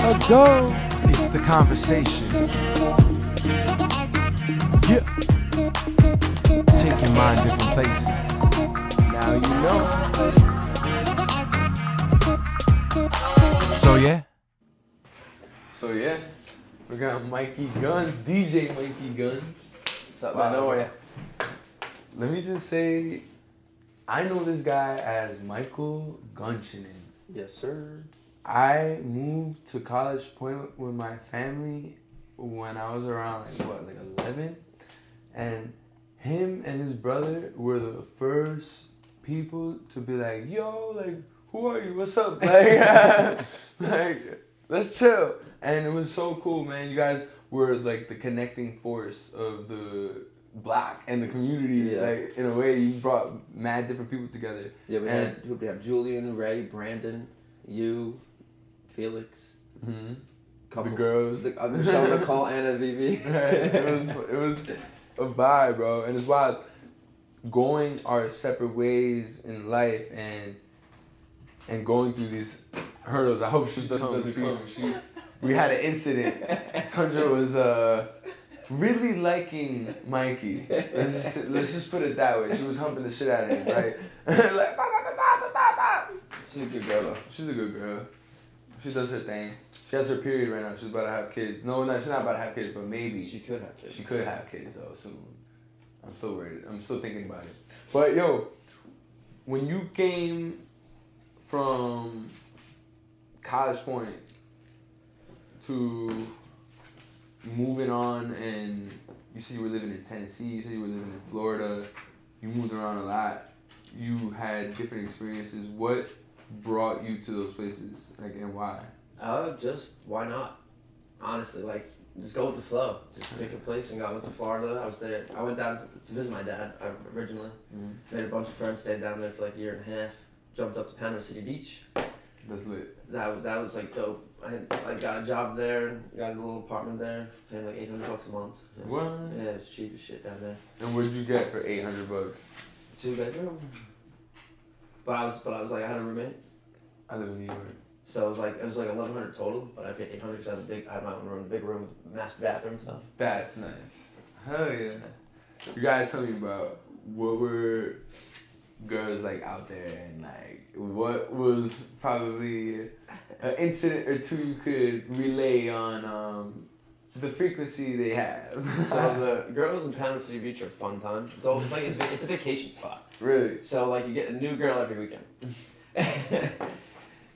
ago. It's the conversation. Yeah. Take your mind different places. Now you know. So yeah, we got Mikey Gunz, DJ Mikey Gunz. What's up, man? How are you? Let me just say, I know this guy as Michael Gunz. Yes, sir. I moved to College Point with my family when I was around like 11, and him and his brother were the first people to be like, yo, like, who are you? What's up? Like, like, let's chill. And it was so cool, man. You guys were like the connecting force of the block and the community. Yeah. Like, in a way, you brought mad different people together. Yeah, we have Julian, Ray, Brandon, you, Felix. Mm-hmm. Couple, the girls. Michelle, Nicole, Anna, Vivi. Right. It was a vibe, bro. And it's wild. Going our separate ways in life and going through these hurdles. I hope she doesn't come. We had an incident. Tundra was really liking Mikey. Let's just put it that way. She was humping the shit out of him, right? Like, She's a good girl, though. She's a good girl. She does her thing. She has her period right now. She's about to have kids. No, she's not about to have kids, but maybe. She could have kids. She could have kids, though, soon. I'm still worried. I'm still thinking about it. But, yo, when you came from College Point to moving on, and you said you were living in Tennessee, you said you were living in Florida, you moved around a lot, you had different experiences. What brought you to those places, like, and why? Just why not? Honestly, like, just go with the flow. Just pick a place and went to Florida. I was there. I went down to visit my dad originally. Mm-hmm. Made a bunch of friends, stayed down there for like a year and a half. Jumped up to Panama City Beach. That's lit. That was like dope. I got a job there, got a little apartment there, paying like $800 a month. What? Yeah, it's cheap as shit down there. And what did you get for $800? 2-bedroom. But I was like, I had a roommate. I live in New York. So it was like $1,100 total, but I paid $800 because I had my own room, big room, master bathroom and stuff. That's nice. Hell yeah. You guys tell me about what were girls like out there, and like what was probably an incident or two you could relay on the frequency they have. So the girls in Panama City Beach are a fun time. It's a vacation spot. Really? So like you get a new girl every weekend.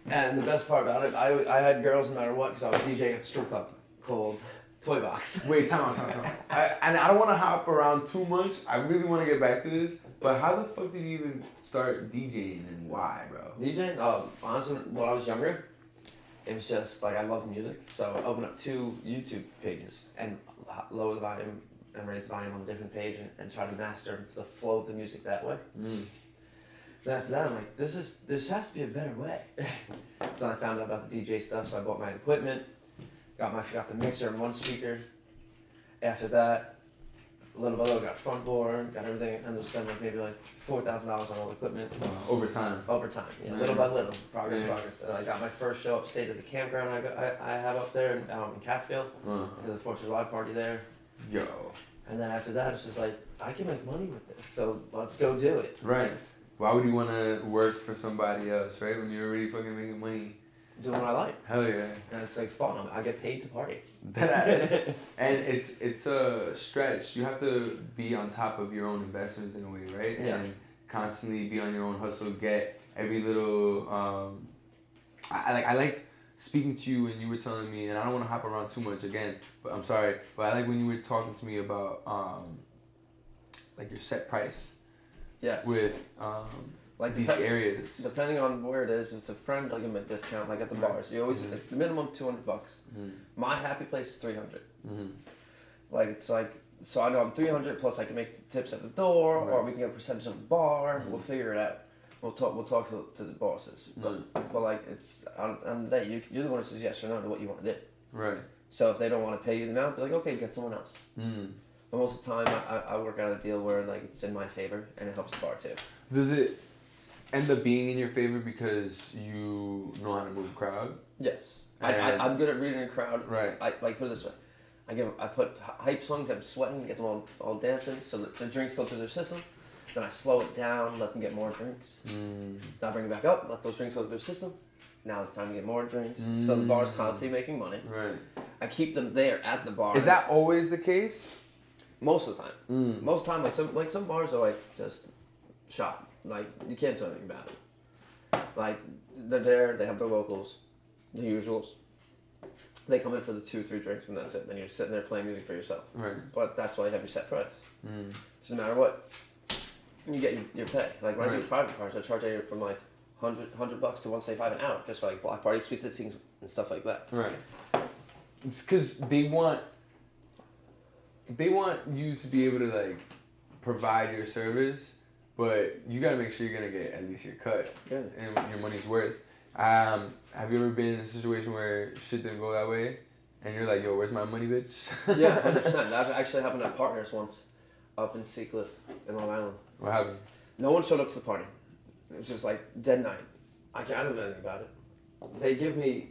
And the best part about it, I had girls no matter what because I was DJing at the strip club called Toy Box. Wait, time out. And I don't want to hop around too much. I really want to get back to this. But how the fuck did you even start DJing, and why, bro? DJing? Honestly, when I was younger, it was just like I loved music. So I opened up 2 YouTube pages and lower the volume and raise the volume on a different page and try to master the flow of the music that way. Then after that, I'm like, this has to be a better way. So I found out about the DJ stuff, so I bought my equipment, got the mixer and 1 speaker. After that, little by little, got a front board, got everything, and I spent like maybe like $4,000 on all the equipment. Over time, yeah, little by little, progress. And I got my first show upstate at the campground I have up there in Catskill. To the 4th of July party there. Yo. And then after that, it's just like, I can make money with this, so let's go do it. Right. Why would you want to work for somebody else, right? When you're already fucking making money. Doing what I like. Hell yeah. And it's like fun. I get paid to party. That is. And it's a stretch. You have to be on top of your own investments in a way, right? Yeah. And constantly be on your own hustle, get every little I like speaking to you when you were telling me, and I don't want to hop around too much again, but I'm sorry, but I like when you were talking to me about like your set price. Yes. With like these areas. Depending on where it is, if it's a friend, I'll give them a discount. Like at the bars, you always the minimum $200. My happy place is $300. Like it's like, so I know I'm $300 plus I can make tips at the door, or we can get a percentage of the bar. We'll figure it out. We'll talk to the bosses. But like it's on the day you're the one who says yes or no to what you want to do. Right. So if they don't want to pay you the amount, be like, okay, get someone else. But most of the time, I work out a deal where like it's in my favor and it helps the bar too. Does it end up being in your favor because you know how to move a crowd? Yes. I'm good at reading a crowd. Right. I like put it this way. I put hype songs, get them sweating, get them all dancing, so that the drinks go through their system. Then I slow it down, let them get more drinks. Then I bring it back up, let those drinks go through their system. Now it's time to get more drinks. So the bar's constantly making money. Right. I keep them there at the bar. Is that always the case? Most of the time. Most of the time, like some bars are like just shop. Like you can't do anything about it. Like they're there, they have their locals, the usuals. They come in for the 2-3 drinks and that's it. Then you're sitting there playing music for yourself. Right. But that's why you have your set price. So no matter what, you get your pay. Like when I do private parties, I charge anywhere from like $100 to $175 an hour just for like block parties, sweet sittings, and stuff like that. Right. It's because they want you to be able to like provide your service, but you gotta make sure you're gonna get at least your cut and your money's worth. Have you ever been in a situation where shit didn't go that way, and you're like, "Yo, where's my money, bitch?" Yeah, 100%. That actually happened at Partners once, up in Seacliff, in Long Island. What happened? No one showed up to the party. It was just like dead night. I don't know anything about it. They give me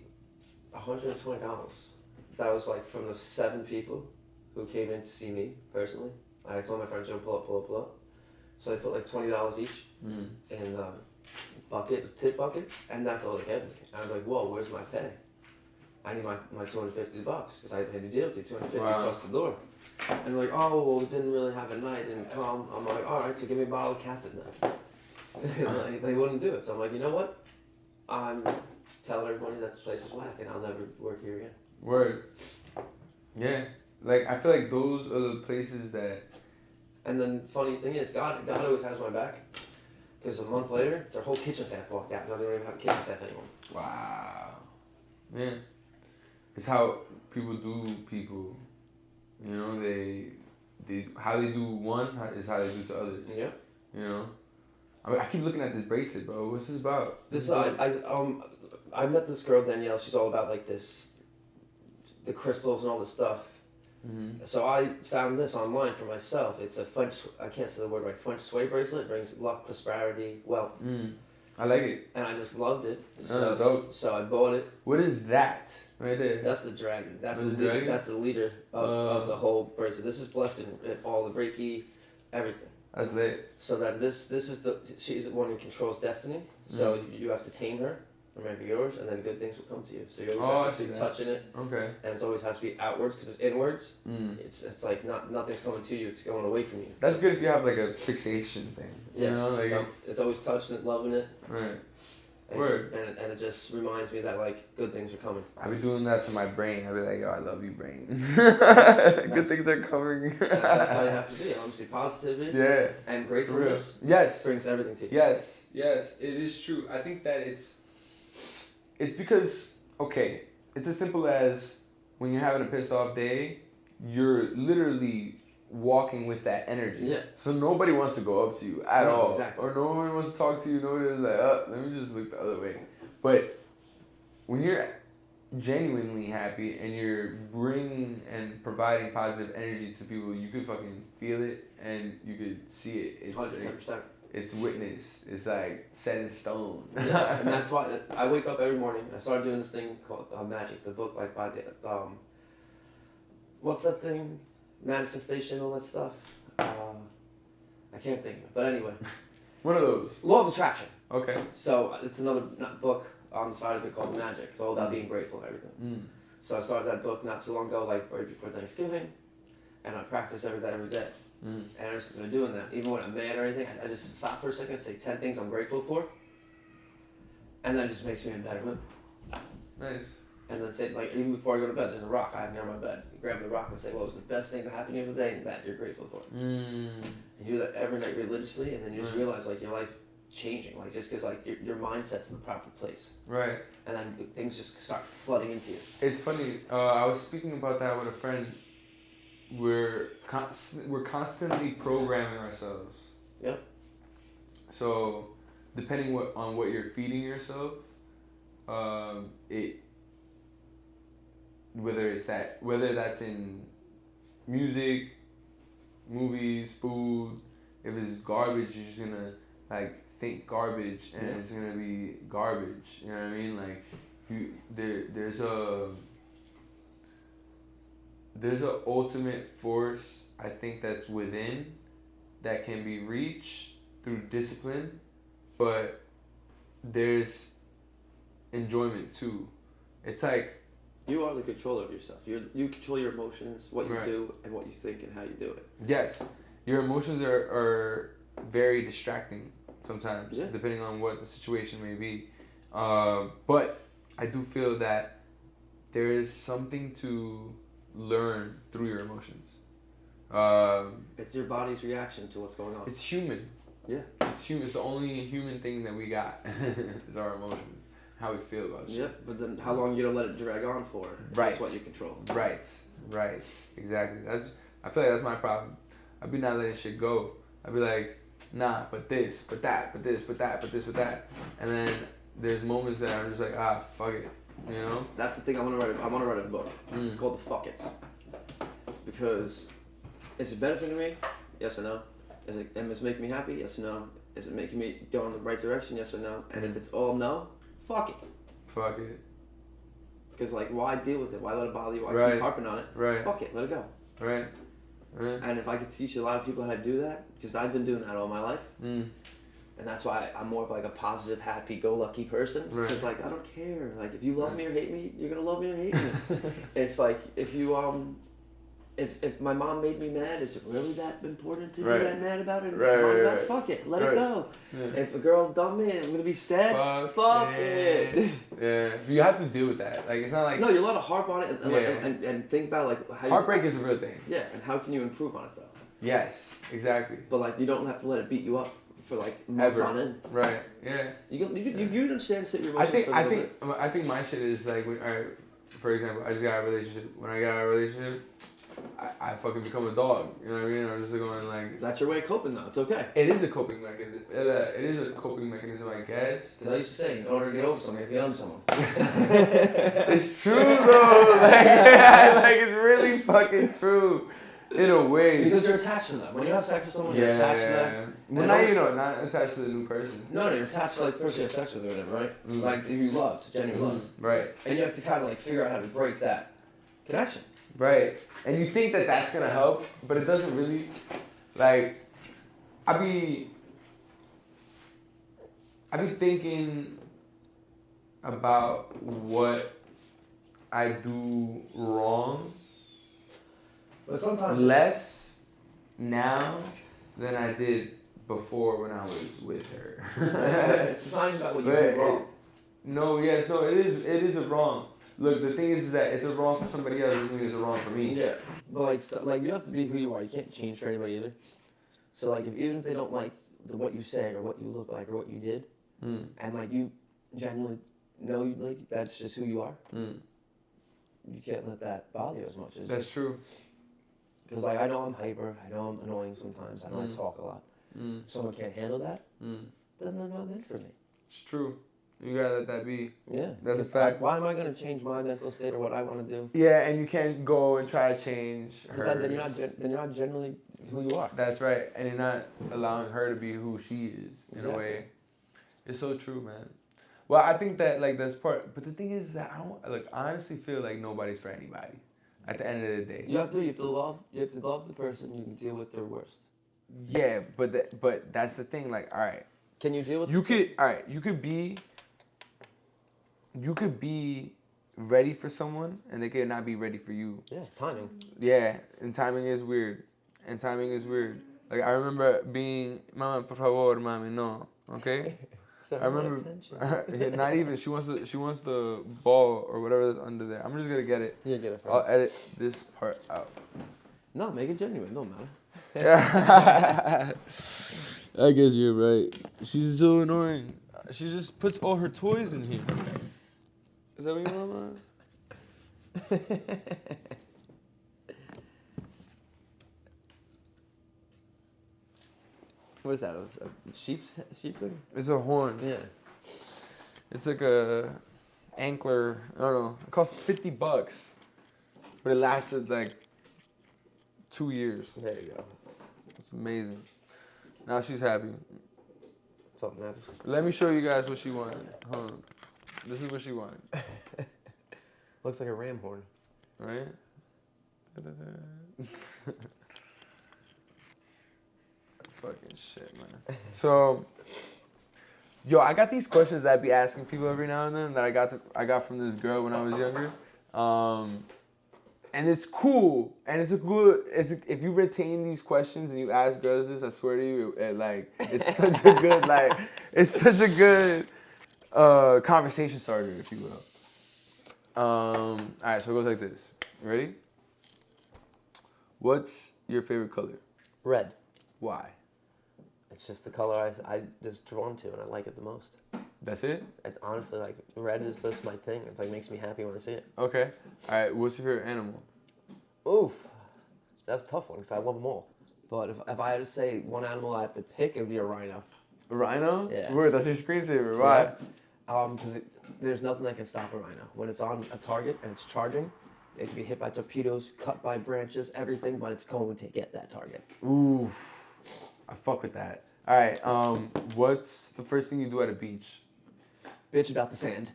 $120. That was like from the 7 people who came in to see me personally. I told my friends, pull up. So they put like $20 each in the tip bucket, and that's all they gave me. I was like, whoa, where's my pay? I need my $250 because I had a deal with you, $250 across the door. And they're like, oh, well, we didn't really have a night, didn't come. I'm like, all right, so give me a bottle of Captain then. Like, they wouldn't do it. So I'm like, you know what? I'm telling everybody that this place is whack and I'll never work here again. Word. Yeah. Like, I feel like those are the places that... And then funny thing is, God always has my back. Because a month later, their whole kitchen staff walked out. Now they don't even have a kitchen staff anymore. Wow. Yeah. It's how people do people. You know, they how they do one is how they do to others. Yeah. You know? I keep looking at this bracelet, bro. What's this about? This I met this girl, Danielle. She's all about like the crystals and all this stuff. So I found this online for myself. It's a French, I can't say the word right, French sway bracelet. It brings luck, prosperity, wealth. I like it. And I just loved it. So I bought it. What is that right there? That's the dragon. That's the dragon? That's the leader of the whole bracelet. This is blessed in all the Reiki, everything. That's lit. So then this is she's the one who controls destiny. So you have to tame her or make her yours, and then good things will come to you. So you always have to be touching it. Okay. And it always has to be outwards because it's inwards. It's like nothing's coming to you. It's going away from you. That's good if you have like a fixation thing. Yeah. You know, like so it's always touching it, loving it. Right. And Word. And it just reminds me that like good things are coming. I be doing that to my brain. I be like, yo, I love you, brain. Good things are coming. That's how you have to be. Obviously, positivity. Yeah. And gratefulness. Yes. Brings everything to you. Yes. Yes. It is true. I think that it's because, okay, it's as simple as when you're having a pissed off day, you're literally walking with that energy. Yeah. So nobody wants to go up to you at all. Exactly. Or nobody wants to talk to you. Nobody is like, let me just look the other way. But when you're genuinely happy and you're bringing and providing positive energy to people, you could fucking feel it and you could see it. It's 110%. It's witnessed. It's like set in stone. Yeah, and that's why I wake up every morning. I started doing this thing called Magic. It's a book like by the what's that thing? Manifestation, all that stuff. I can't think of it. But anyway. One of those. Law of Attraction. Okay. So it's another book on the side of it called Magic. It's all about being grateful and everything. So I started that book not too long ago, like right before Thanksgiving, and I practice every day. And ever since I've been doing that, even when I'm mad or anything, I just stop for a second, say 10 things I'm grateful for, and then it just makes me in a better mood. Nice. And then say, like, even before I go to bed, there's a rock I have near my bed. You grab the rock and say, what was the best thing that happened to you today that you're grateful for? And you do that every night religiously, and then you just realize, like, your life changing, like, just because, like, your mindset's in the proper place. Right. And then things just start flooding into you. It's funny. I was speaking about that with a friend. We're constantly programming ourselves. Yep. So, depending on what you're feeding yourself, whether that's in music, movies, food, if it's garbage, you're just gonna like think garbage and it's gonna be garbage. You know what I mean? Like, there's a ultimate force I think that's within that can be reached through discipline, but there's enjoyment too. It's like you are the controller of yourself. You control your emotions, what you right. do, and what you think, and how you do it. Yes, your emotions are very distracting sometimes, yeah. depending on what the situation may be. But I do feel that there is something to learn through your emotions. It's your body's reaction to what's going on. It's human. Yeah. It's human. It's the only human thing that we got is our emotions. How we feel about shit. Yep, but then how long you don't let it drag on for? Right. That's what you control. Right. Exactly. I feel like that's my problem. I be not letting shit go. I be like, nah, but this, but that, but this, but that, but this, but that. And then there's moments that I'm just like, fuck it. You know? That's the thing. I want to write a book. It's called The Fuck It's. Because is it benefiting me? Yes or no? Is it making me happy? Yes or no? Is it making me go in the right direction? Yes or no? And if it's all no, fuck it. Fuck it. Because why deal with it? Why let it bother you? Why right. keep harping on it? Right. Fuck it. Let it go. Right. And if I could teach a lot of people how to do that, because I've been doing that all my life, and that's why I'm more of a positive, happy-go-lucky person. Because I don't care. If you love me or hate me, you're gonna love me or hate me. If my mom made me mad, is it really that important to be that mad about it? Right. Fuck it, let it go. Yeah. If a girl dumped me and I'm gonna be sad, fuck it. Yeah, you have to deal with that. It's not like no, you're allowed to harp on it and think about how heartbreak is a real thing. Yeah, and how can you improve on it though? Yes, exactly. But you don't have to let it beat you up for months on end. Right. Yeah. You understand, sit your emotions. I think my shit is for example, I just got a relationship. When I got out of a relationship, I fucking become a dog. You know what I mean? I'm just going That's your way of coping though. It's okay. It is a coping mechanism. It is a coping mechanism, I guess. Because I used to say, in order to get over something, you have to get under someone. It's true though. It's really fucking true. In a way. Because you're attached to them. When you have sex with someone, you're attached to them. Well, now not attached to the new person. No, you're attached to the person you have sex with or whatever, right? If you loved, genuinely loved. Right. And you have to kind of figure out how to break that connection. Right. And you think that that's gonna help, but it doesn't really. I be thinking about what I do wrong. But sometimes less now than I did before when I was with her. It's not even about what you do wrong. It is a wrong. Look, the thing is that it's a wrong for somebody else. It doesn't mean it's a wrong for me. Yeah, but you have to be who you are. You can't change for anybody either. So even if they don't like what you say or what you look like or what you did, and you genuinely know that's just who you are, you can't let that bother you as much as that's true. Because I know I'm hyper, I know I'm annoying sometimes, I know I talk a lot. If someone can't handle that, then they're not meant for me. It's true. You gotta let that be. Yeah. That's a fact. Why am I gonna change my mental state or what I want to do? Yeah, and you can't go and try to change her. Then you're not generally who you are. That's right, and you're not allowing her to be who she is in a way. It's so true, man. Well, I think that that's part. But the thing is that I honestly feel like nobody's for anybody. At the end of the day, you have to love the person. You can deal with their worst. Yeah, but that's the thing. All right, can you deal with? You could be ready for someone, and they could not be ready for you. Yeah, timing. Yeah, and timing is weird. I remember being, "Mama, por favor, mami, no." Okay. I remember. Not even. She wants the ball or whatever that's under there. I'm just gonna get it. Yeah, get it. I'll edit this part out. No, make it genuine. No matter. I guess you're right. She's so annoying. She just puts all her toys in here. Is that what you want, man? What is that? A sheep thing? It's a horn. Yeah. It's like a ankler. I don't know. It cost $50, but it lasted 2 years. There you go. It's amazing. Now she's happy. Something matters. Let me show you guys what she wanted. Hold on. This is what she wanted. Looks like a ram horn. Right? Fucking shit, man. So, yo, I got these questions that I be asking people every now and then that I got from this girl when I was younger. And it's cool. And if you retain these questions and you ask girls this, I swear to you, it's such a good, conversation starter, if you will. All right, so it goes like this. Ready? What's your favorite color? Red. Why? It's just the color I just drawn to and I like it the most. That's it? It's honestly like red is just my thing. It's like makes me happy when I see it. Okay. All right. What's your favorite animal? Oof. That's a tough one because I love them all. But if I had to say one animal I have to pick, it would be a rhino. A rhino? Yeah. Word, that's your screensaver. Why? Because there's nothing that can stop a rhino. When it's on a target and it's charging, it can be hit by torpedoes, cut by branches, everything, but it's going to get that target. Oof. I fuck with that. All right. What's the first thing you do at a beach? Bitch about the sand.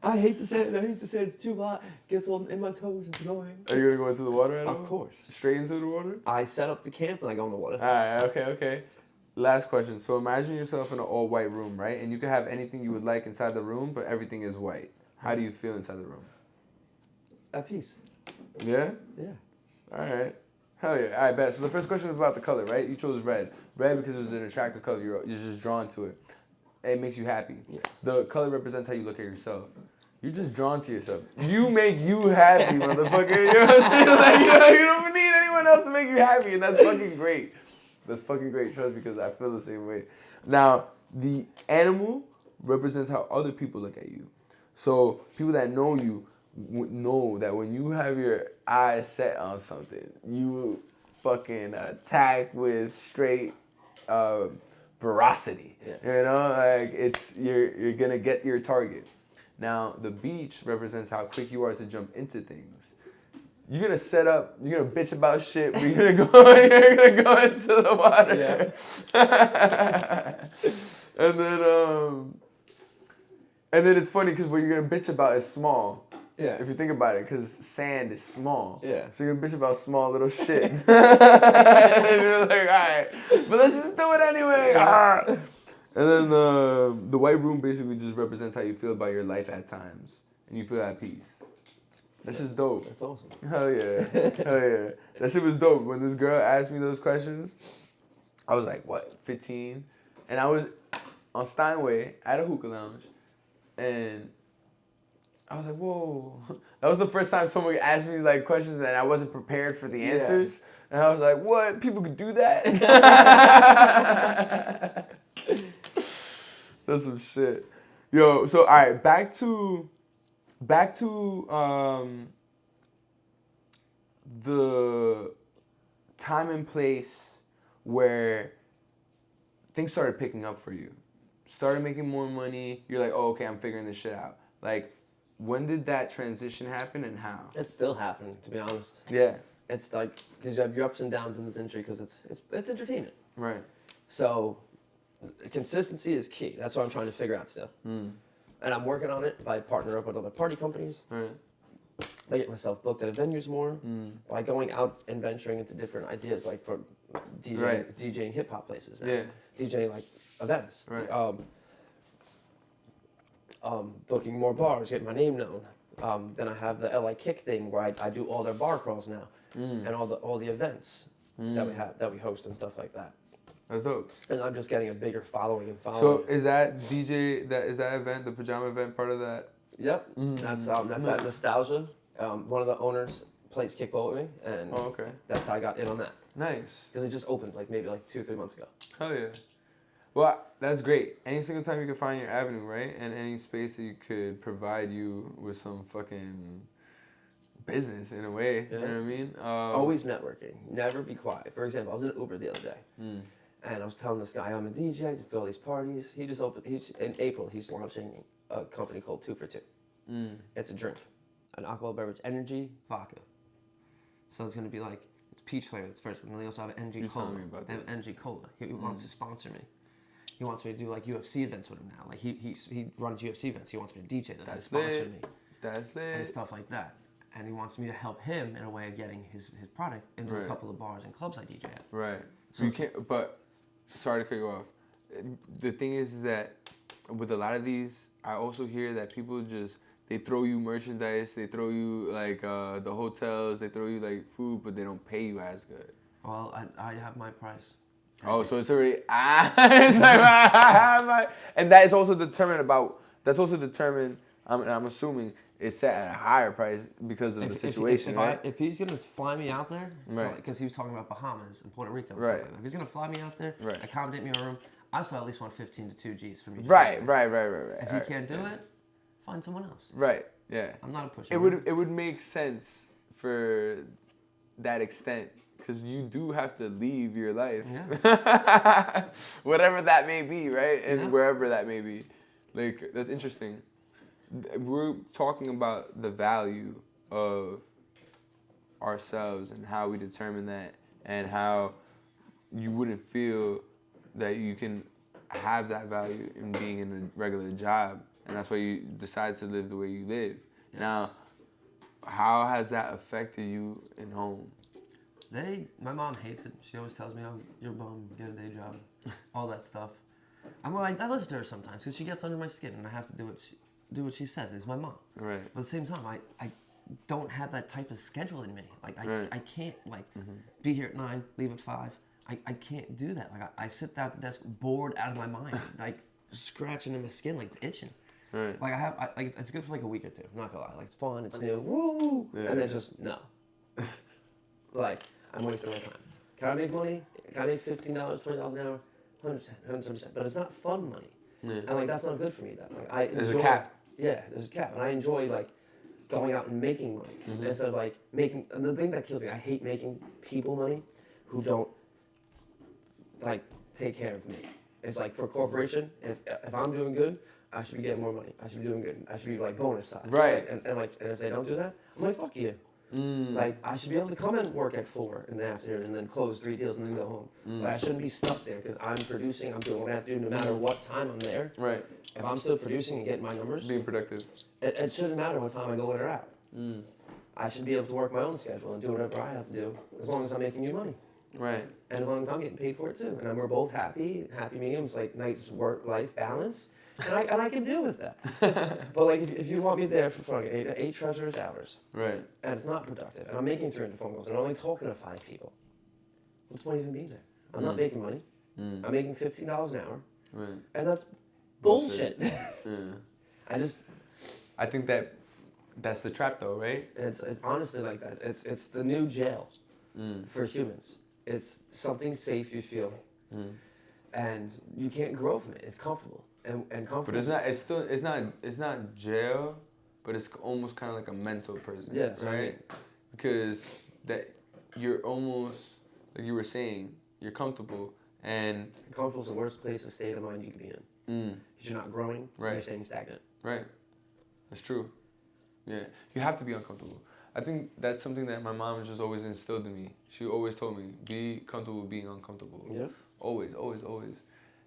I hate the sand. It's too hot. Gets all in my toes. It's annoying. Are you gonna go into the water at all? Of course. Straight into the water? I set up the camp and I go in the water. All right. Okay. Last question. So imagine yourself in an all-white room, right? And you can have anything you would like inside the room, but everything is white. How do you feel inside the room? At peace. Yeah? Yeah. All right. Hell yeah. All right, bet. So the first question was about the color, right? You chose red. Red because it was an attractive color. You're just drawn to it. It makes you happy. Yes. The color represents how you look at yourself. You're just drawn to yourself. You make you happy, motherfucker. You know what I'm saying? Like, you don't need anyone else to make you happy, and that's fucking great. That's fucking great. Trust me, because I feel the same way. Now, the animal represents how other people look at you. So people that know you know that when you have your eyes set on something, you fucking attack with straight ferocity. Yeah. You know, like you're gonna get your target. Now the beach represents how quick you are to jump into things. You're gonna set up. You're gonna bitch about shit. But you're gonna go. You're gonna go into the water. Yeah. And then it's funny because what you're gonna bitch about is small. Yeah. If you think about it, because sand is small. Yeah. So you're gonna bitch about small little shit. And you're like, all right, but let's just do it anyway. Ah. And then the white room basically just represents how you feel about your life at times, and you feel at peace. That's just dope. That's awesome. Hell yeah. Hell yeah. That shit was dope. When this girl asked me those questions, I was like, what, 15? And I was on Steinway at a hookah lounge, and I was like, whoa. That was the first time someone asked me like questions and I wasn't prepared for the answers. Yeah. And I was like, what? People could do that? That's some shit. Yo, so all right, back to the time and place where things started picking up for you. Started making more money. You're like, oh, okay, I'm figuring this shit out. Like, when did that transition happen and how? It's still happening, to be honest. Yeah. It's like, because you have your ups and downs in this industry because it's entertainment. Right. So consistency is key. That's what I'm trying to figure out still. And I'm working on it by partnering up with other party companies. Right. I get myself booked at venues more by going out and venturing into different ideas, like for DJing hip hop places. Now. Yeah. DJing like events. Right. Booking more bars, getting my name known. Then I have the LA Kick thing where I do all their bar crawls now, and all the events that we host and stuff like that. That's dope. And I'm just getting a bigger following and following. So is that event, the pajama event, part of that? Yep. That's at Nostalgia. One of the owners plays kickball with me, and that's how I got in on that. Nice. Because it just opened maybe 2-3 months ago. Hell yeah. Well, that's great. Any single time you can find your avenue, right? And any space that you could provide you with some fucking business in a way. Yeah. You know what I mean? Always networking. Never be quiet. For example, I was in Uber the other day. And I was telling this guy I'm a DJ, I just do all these parties. In April, he's launching a company called 2 for 2. It's a drink. An alcohol beverage, energy, vodka. So it's going to be it's peach flavor, that's first one. And they also have energy cola. They have energy cola. He wants to sponsor me. He wants me to do like UFC events with him now. Like he runs UFC events. He wants me to DJ them. That's sponsor lit. me. That's lit. And stuff like that. And he wants me to help him in a way of getting his product into a couple of bars and clubs I DJ at. Right. So you can't. But sorry to cut you off. The thing is that with a lot of these, I also hear that people just they throw you merchandise, they throw you like the hotels, they throw you like food, but they don't pay you as good. Well, I have my price. Oh, so it's already and that is also determined about. That's also determined. I'm assuming it's set at a higher price because of the situation, right? If he's gonna fly me out there, right? Because he was talking about Bahamas and Puerto Rico, and right? Stuff like that. If he's gonna fly me out there, right? Accommodate me in a room, I still at least want 15 to 2 G's for me. Right. If you can't do it, find someone else. Right. Yeah. I'm not a pusher. It would make sense for that extent. Because you do have to leave your life, whatever that may be, right? And wherever that may be. Like, that's interesting. We're talking about the value of ourselves and how we determine that and how you wouldn't feel that you can have that value in being in a regular job. And that's why you decide to live the way you live. Yes. Now, how has that affected you in home? My mom hates it. She always tells me, "Oh, you're a bum. Get a day job," all that stuff. I'm like, I listen to her sometimes because she gets under my skin, and I have to do what she says. It's my mom. Right. But at the same time, I don't have that type of schedule in me. Like I can't be here at 9, leave at 5. I can't do that. Like I sit down at the desk bored out of my mind, like scratching in my skin, like it's itching. Right. Like it's good for like a week or two. I'm not gonna lie. Like it's fun. It's new. Woo. Yeah. And then just no. Like. I'm wasting my time. Can I make money? Can I make $15, $20 an hour? 100%. But it's not fun money. Yeah. And like that's not good for me. There's a cap. Yeah, there's a cap. And I enjoy like going out and making money instead of like making. And the thing that kills me, I hate making people money who don't like take care of me. It's like for a corporation, if I'm doing good, I should be getting more money. I should be doing good. I should be like bonus side. Right. And if they don't do that, I'm like fuck you. Like, I should be able to come and work at 4 in the afternoon and then close 3 deals and then go home. But I shouldn't be stuck there because I'm producing, I'm doing what I have to do no matter what time I'm there. Right. If I'm still producing and getting my numbers. Being productive. It shouldn't matter what time I go in or out. I should be able to work my own schedule and do whatever I have to do as long as I'm making you money. Right. And as long as I'm getting paid for it too. And we're both happy medium. It's like nice work-life balance. And I can deal with that. But like if you want me there for fucking 8 treasurer's hours. Right. And it's not productive. And I'm making 300 phone calls and I'm only talking to 5 people. What's the point even being there? I'm not making money. I'm making $15 an hour. Right. And that's bullshit. I think that's the trap though, right? It's honestly like that. It's the new jail for humans. It's something safe you feel. And you can't grow from it. It's comfortable. And comfortable. But it's not jail, but it's almost kind of like a mental prison. Yes, right? Because that you're almost like you were saying, you're comfortable and comfortable is the worst place to state of mind you can be in. You're not growing, you're staying stagnant. Right. That's true. Yeah. You have to be uncomfortable. I think that's something that my mom just always instilled in me. She always told me, be comfortable being uncomfortable. Yeah. Always.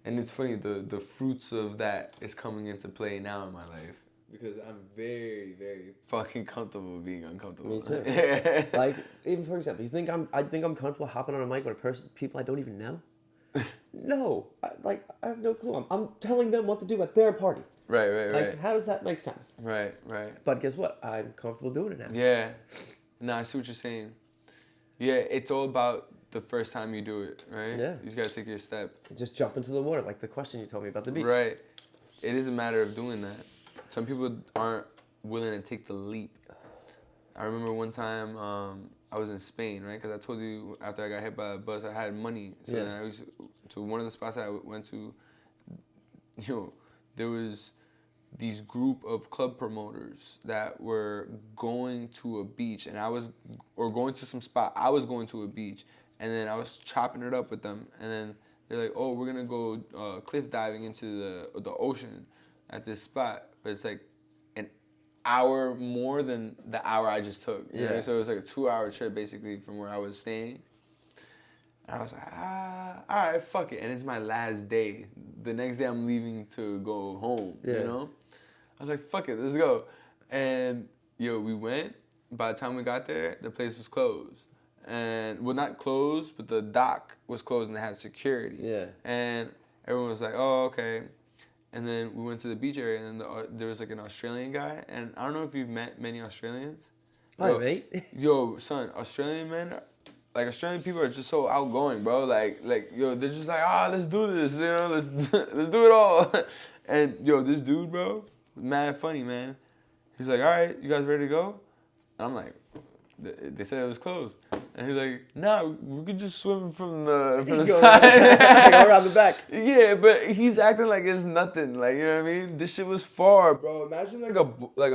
And it's funny, the fruits of that is coming into play now in my life. Because I'm very, very fucking comfortable being uncomfortable. Me too. Like, even for example, I think I'm comfortable hopping on a mic with people I don't even know? No. I have no clue. I'm telling them what to do at their party. Right. How does that make sense? Right. But guess what? I'm comfortable doing it now. Yeah. No, I see what you're saying. Yeah, it's all about the first time you do it, right? Yeah. You just gotta take your step. Just jump into the water, like the question you told me about the beach. Right. It is a matter of doing that. Some people aren't willing to take the leap. I remember one time I was in Spain, right? Because I told you after I got hit by a bus, I had money. So then I used to one of the spots I went to, there was these group of club promoters that were going to a beach, and going to some spot. I was going to a beach, and then I was chopping it up with them, and then they're like, "Oh, we're gonna go cliff diving into the ocean at this spot," but it's like an hour more than the hour I just took. You know? So it was like a 2-hour trip basically from where I was staying. And I was like, all right, fuck it. And it's my last day. The next day I'm leaving to go home, you know? I was like, fuck it, let's go. And, yo, we went. By the time we got there, the place was closed. And, well, not closed, but the dock was closed and they had security. Yeah. And everyone was like, oh, okay. And then we went to the beach area, and then there was, like, an Australian guy. And I don't know if you've met many Australians. Hi, mate. Yo, son, Australian men, like, Australian people are just so outgoing, bro. Like, yo, they're just like, let's do this, you know, let's do it all. And, yo, this dude, bro, mad funny, man. He's like, all right, you guys ready to go? And I'm like, they said it was closed. And he's like, nah, we could just swim from the side. Go around the back. Yeah, but he's acting like it's nothing. Like, you know what I mean? This shit was far, bro. Imagine like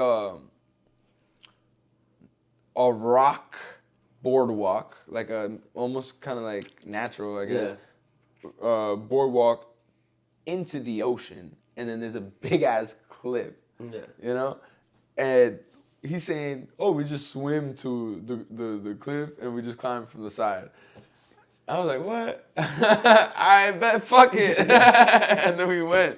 a rock boardwalk, like a almost kind of like natural, I guess, boardwalk into the ocean, and then there's a big ass cliff. Yeah, you know, and he's saying, "Oh, we just swim to the cliff and we just climb from the side." I was like, "What?" I bet, fuck it, and then we went.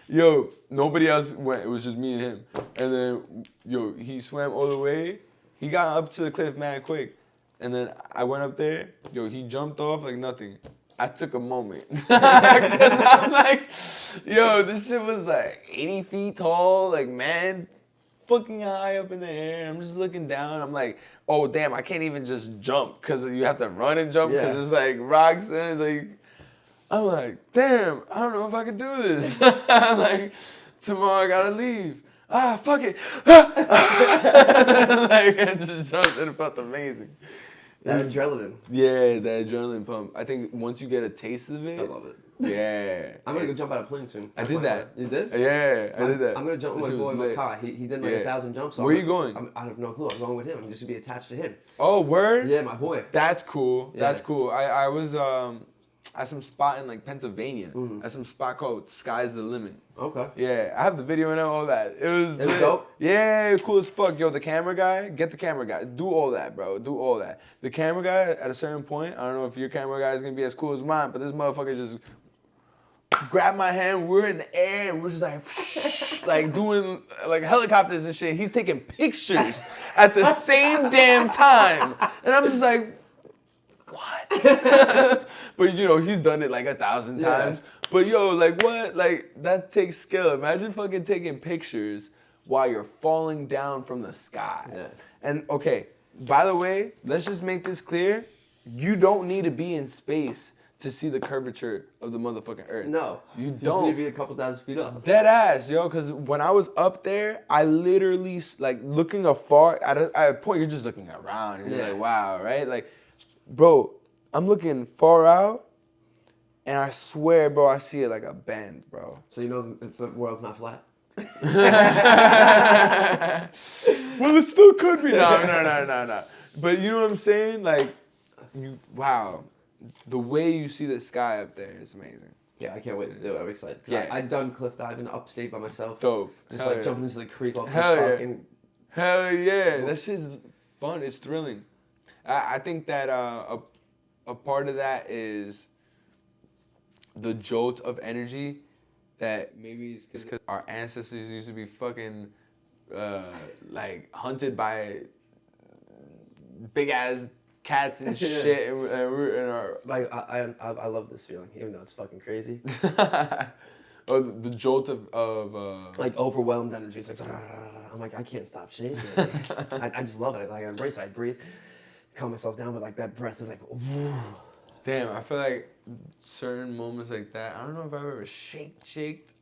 Yo, nobody else went. It was just me and him. And then, yo, he swam all the way. He got up to the cliff mad quick. And then I went up there. Yo, he jumped off like nothing. I took a moment. Because I'm like, yo, this shit was like 80 feet tall. Like, man, fucking high up in the air. I'm just looking down. I'm like, oh, damn, I can't even just jump. Because you have to run and jump. Because it's like rocks. And it's like, I'm like, damn, I don't know if I can do this. Like, tomorrow I gotta leave. Fuck it. Like, I just jumped and it felt amazing. That adrenaline. Yeah, that adrenaline pump. I think once you get a taste of it. I love it. Yeah. I'm going to go jump out of a plane soon. I did that. You did? Yeah, I did that. I'm going to jump with my boy Makai. He did like 1,000 jumps. So where are you going? I have no clue. I'm going with him. I'm just going to be attached to him. Oh, word? Yeah, my boy. That's cool. Yeah. That's cool. I was at some spot in like Pennsylvania. At some spot called Sky's the Limit. Okay. Yeah, I have the video and all that. It was dope? Yeah, cool as fuck. Yo, the camera guy, get the camera guy. Do all that, bro. Do all that. The camera guy, at a certain point, I don't know if your camera guy is going to be as cool as mine, but this motherfucker just grabbed my hand. We're in the air, and we're just like, like doing like helicopters and shit. He's taking pictures at the same damn time. And I'm just like, what? But, you know, he's done it like 1,000 times. But, yo, like, what? Like, that takes skill. Imagine fucking taking pictures while you're falling down from the sky. Yeah. And, okay, by the way, let's just make this clear. You don't need to be in space to see the curvature of the motherfucking Earth. No. You don't. You just need to be a couple thousand feet up. Dead ass, yo, because when I was up there, I literally, like, looking afar, at a point, you're just looking around. And you're like, wow, right? Like, bro, I'm looking far out, and I swear, bro, I see it like a bend, bro. So you know the world's not flat? Well, it still could be. No. But you know what I'm saying? Like, wow. The way you see the sky up there is amazing. Yeah, I can't wait to do it. I'm excited. Yeah. I've done cliff diving upstate by myself. Dope. Just like jumping into the creek off this fucking... Hell yeah. That shit's fun. It's thrilling. I think that a part of that is the jolt of energy that maybe it's because our ancestors used to be fucking like hunted by big ass cats and shit, and we're in our like I love this feeling, even though it's fucking crazy. Oh, the jolt of like overwhelmed energy. It's like I'm like I can't stop shaking. I just love it. Like I embrace it. I breathe, calm myself down, but like that breath is like. Whew. Damn, I feel like certain moments like that. I don't know if I've ever shaked,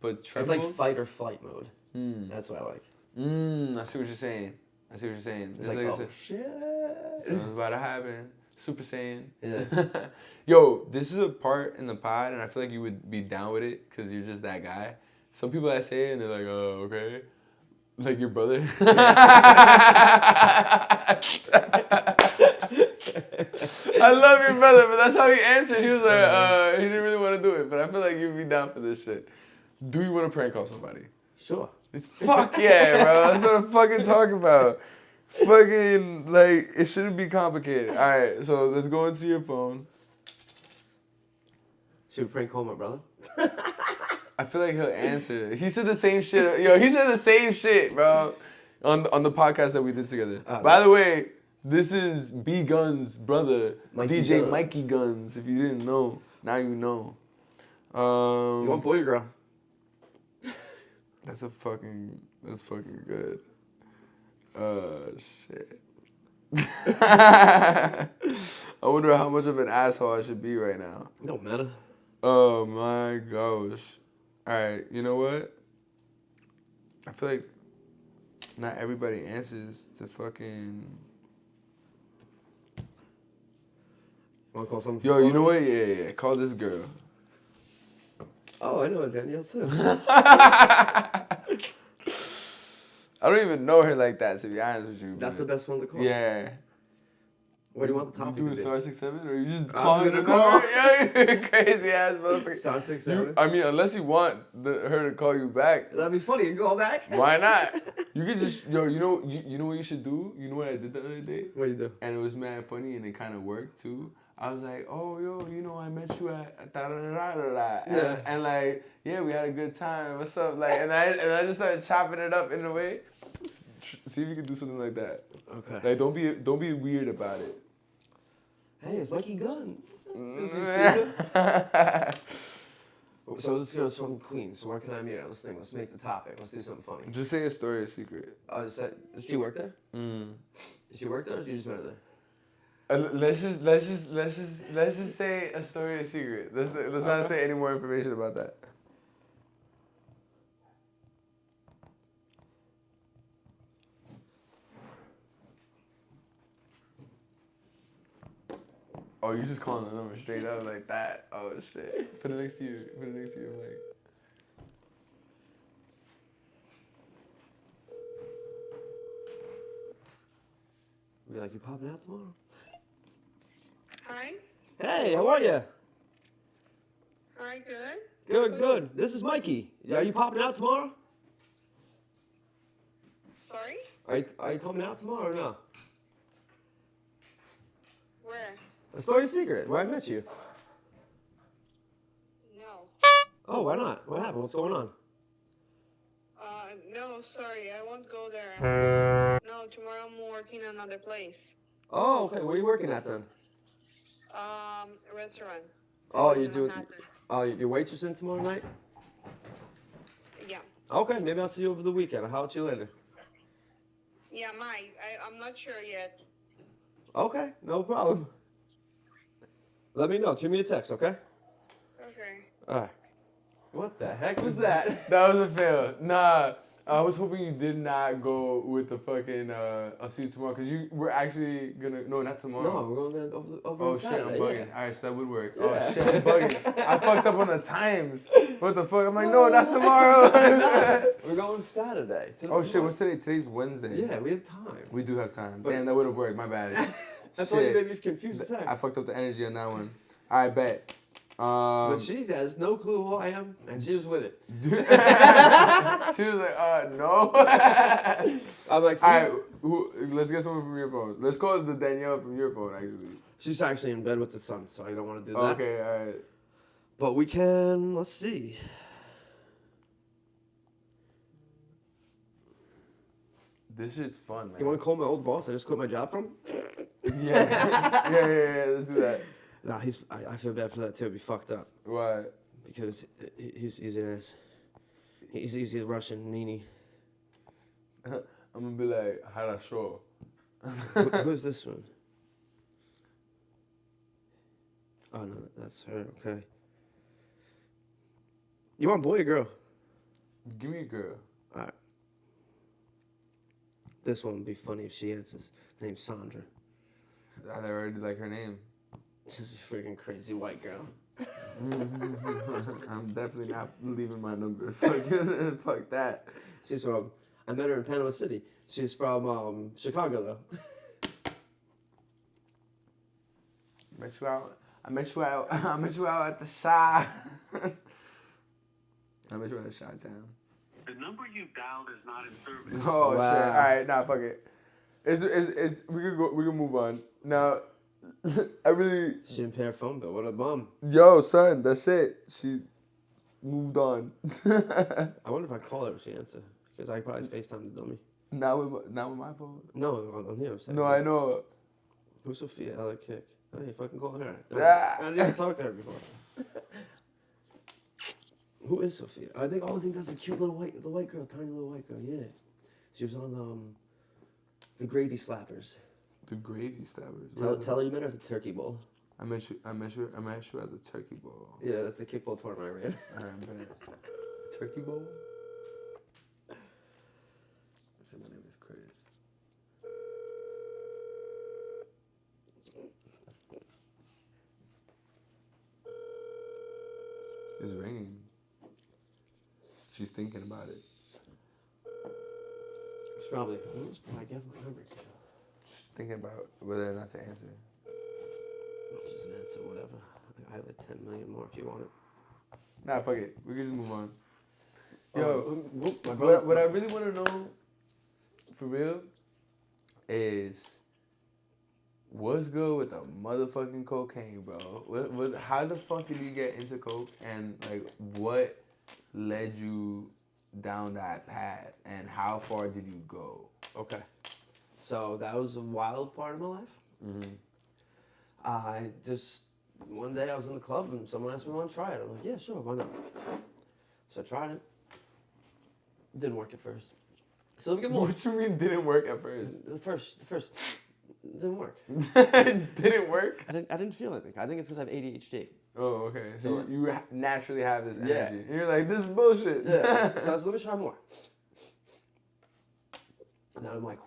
but trembled. It's like fight or flight mode. That's what I like. I see what you're saying. It's like oh shit. Something's about to happen. Super Saiyan. Yeah. Yo, this is a part in the pod, and I feel like you would be down with it because you're just that guy. Some people that say it, and they're like, oh, okay. Like your brother. I love your brother, but that's how he answered. He was like, he didn't really want to do it, but I feel like you'd be down for this shit. Do you want to prank call somebody? Sure. Fuck yeah, bro. That's what I'm fucking talking about. Fucking, like, it shouldn't be complicated. All right, so let's go into your phone. Should we prank call my brother? I feel like he'll answer. He said the same shit. Yo, he said the same shit, bro, on the podcast that we did together. By the way, this is B-Gunz' brother, DJ Gunz. Mikey Gunz. If you didn't know, now you know. You want boy or girl? That's fucking good. Shit. I wonder how much of an asshole I should be right now. Don't matter. Oh my gosh. Alright, you know what? I feel like not everybody answers to fucking... Want to call something? Yo, you know what? Yeah. Call this girl. Oh, I know a Danielle too. I don't even know her like that, to be honest with you. That's the best one to call. Yeah. What do you want the topic You to do be? *67 or you just I was call gonna the call. number? Yeah, crazy ass motherfucker. *67. I mean, unless you want her to call you back. That'd be funny. You call back. Why not? You could just you know what you should do? You know what I did the other day? What do you do? And it was mad funny and it kind of worked too. I was like, oh, yo, you know, I met you at da-da-da-da-da-da. Yeah. And like, yeah, we had a good time. What's up? Like, and I just started chopping it up in a way. See if you can do something like that. Okay. Like, don't be weird about it. Hey, it's Mikey Gunz. So this girl's from Queens. So where can I meet her? Let's make the topic. Let's do something funny. Just say a story or secret. Does she work there? Mm. Did she work there, or did you just met her there? Let's just say a story or secret. Let's not say any more information about that. Oh, you just calling the number straight up like that? Oh shit! Put it next to you. I'm like. Be like, you popping out tomorrow? Hi. Hey, how are you? Hi, good. Good. This is Mikey. Are you popping out tomorrow? Sorry? Are you coming out tomorrow or no? Where? A story secret. Where I met you. No. Oh, why not? What happened? What's going on? No, sorry, I won't go there. No, tomorrow I'm working another place. Oh, okay. Where are you working at then? A restaurant. Oh, in you do. Manhattan. Oh, you're waitressing tomorrow night? Yeah. Okay, maybe I'll see you over the weekend. I'll holler at you later. Yeah, Mike, I'm not sure yet. Okay, no problem. Let me know. Shoot me a text, okay? Okay. All right. What the heck was that? That was a fail. Nah, I was hoping you did not go with the fucking I'll see you tomorrow, because you were actually gonna, no, not tomorrow. No, we're going there over Oh on shit, Saturday. I'm bugging. Yeah. Alright, so that would work. Yeah. Oh shit, I'm bugging. I fucked up on the times. What the fuck? I'm like, no, not tomorrow. We're going Saturday. Oh shit, what's today? Today's Wednesday. Yeah, we have time. We do have time. But- Damn, that would have worked. My bad. That's why you Shit. made me confused as heck. I fucked up the energy on that one. Alright, bet. But she has no clue who I am, and she was with it. She was like, no. I'm like, see, Alright, let's get someone from your phone. Let's call the Danielle from your phone, actually. she's actually in bed with the son, so I don't want to do that. Okay, alright. But we can, let's see. This shit's fun, man. You want to call my old boss I just quit my job from? Yeah, let's do that. Nah, I feel bad for that too. It'd be fucked up. Why? Because he's an ass. He's a Russian meanie. I'm gonna be like, Harasho. Who's this one? Oh no, that's her. Okay. You want boy or girl? Give me a girl. All right. This one would be funny if she answers. Her name's Sandra. I already like her name. She's a freaking crazy white girl. I'm definitely not leaving my number. Fuck that. She's from. I met her in Panama City. She's from Chicago though. I met you out at the Shy. I met you at the Shy Town. The number you dialed is not in service. Oh Wow. shit! All right, nah, fuck it. We can move on now. I really... She didn't pay her phone bill. What a bum. Yo, son, that's it. She moved on. I wonder if I call her if she answer. Because I probably FaceTime the dummy. Not with my phone. No, on here I'm saying. No, I know. Who's Sophia? I like kick. Hey, fucking call her. Ah. I didn't even talk to her before. Who is Sophia? I think that's a cute little the white girl, tiny little white girl. Yeah, she was on the Gravy Slappers. The Gravy Slappers. Tell her you met her at the Turkey Bowl. I met you at the Turkey Bowl. Yeah, that's the kickball tournament I ran. Alright, bet. Turkey Bowl? Say my name is Chris. It's ringing. She's thinking about it. She's probably, who's did I give my number to? She's thinking about whether or not to answer. Just answer whatever. I have like 10 million more if you want it. Nah, fuck it. We can just move on. Oh, Yo, my brother, what I really want to know, for real, is what's good with the motherfucking cocaine, bro? How the fuck did you get into coke, and like what led you down that path, and how far did you go? Okay. So that was a wild part of my life. Mm-hmm. I just, one day I was in the club and someone asked me if I want to try it. I'm like, yeah, sure, why not? So I tried it. Didn't work at first. So let me get more. What you mean didn't work at first? The first, didn't work. Didn't work? I didn't feel anything. I think it's because I have ADHD. Oh, okay. So So- you naturally have this energy. Yeah. And you're like, this is bullshit. Yeah. So I was, let me try more. And then I'm like,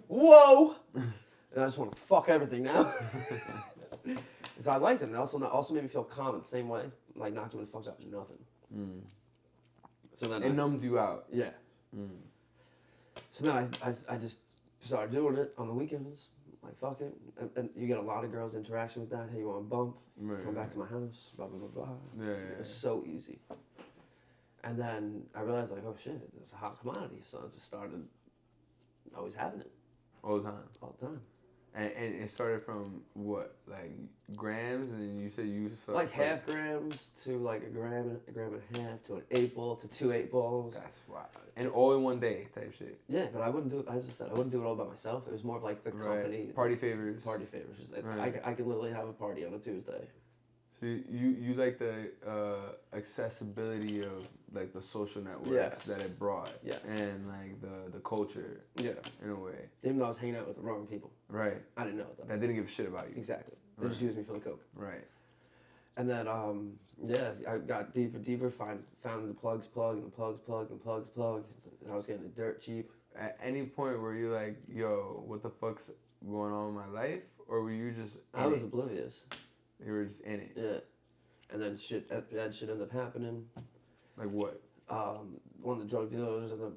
whoa! And I just want to fuck everything now. So I liked it. And it also made me feel calm in the same way. Like not doing fucked up to nothing. Mm. So then It numbed you out. yeah. Mm. So then I just started doing it on the weekends. Like, fuck it. And you get a lot of girls interaction with that. Hey, you want a bump? Right, Come back to my house. Blah, blah, blah, blah. Yeah. It's so easy. And then I realized, like, oh, shit, it's a hot commodity. So I just started always having it All the time. all the time. And it started from what, like grams, and then you said you used to Like half grams to like a gram and a half to an 8 ball to 2 8 balls. That's wild. And all in one day type shit. Yeah, but I wouldn't do it, as I said, I wouldn't do it all by myself. It was more of like the company. Right. Party favors. Party favors. Just, Right. I can literally have a party on a Tuesday. So you like the accessibility of like the social networks Yes. that it brought. Yes. And like the culture Yeah. in a way. Even though I was hanging out with the wrong people. Right. I didn't know it though. That didn't give a shit about you. Exactly. They just Right. used me for the coke. Right. And then, yeah, I got deeper, found the plugs plug and the plugs plug and plugs plug. And I was getting it dirt cheap. At any point were you like, yo, what the fuck's going on in my life? Or were you just I was oblivious. You were just in it. Yeah. And then that shit ended up happening. Like what? One of the drug dealers ended up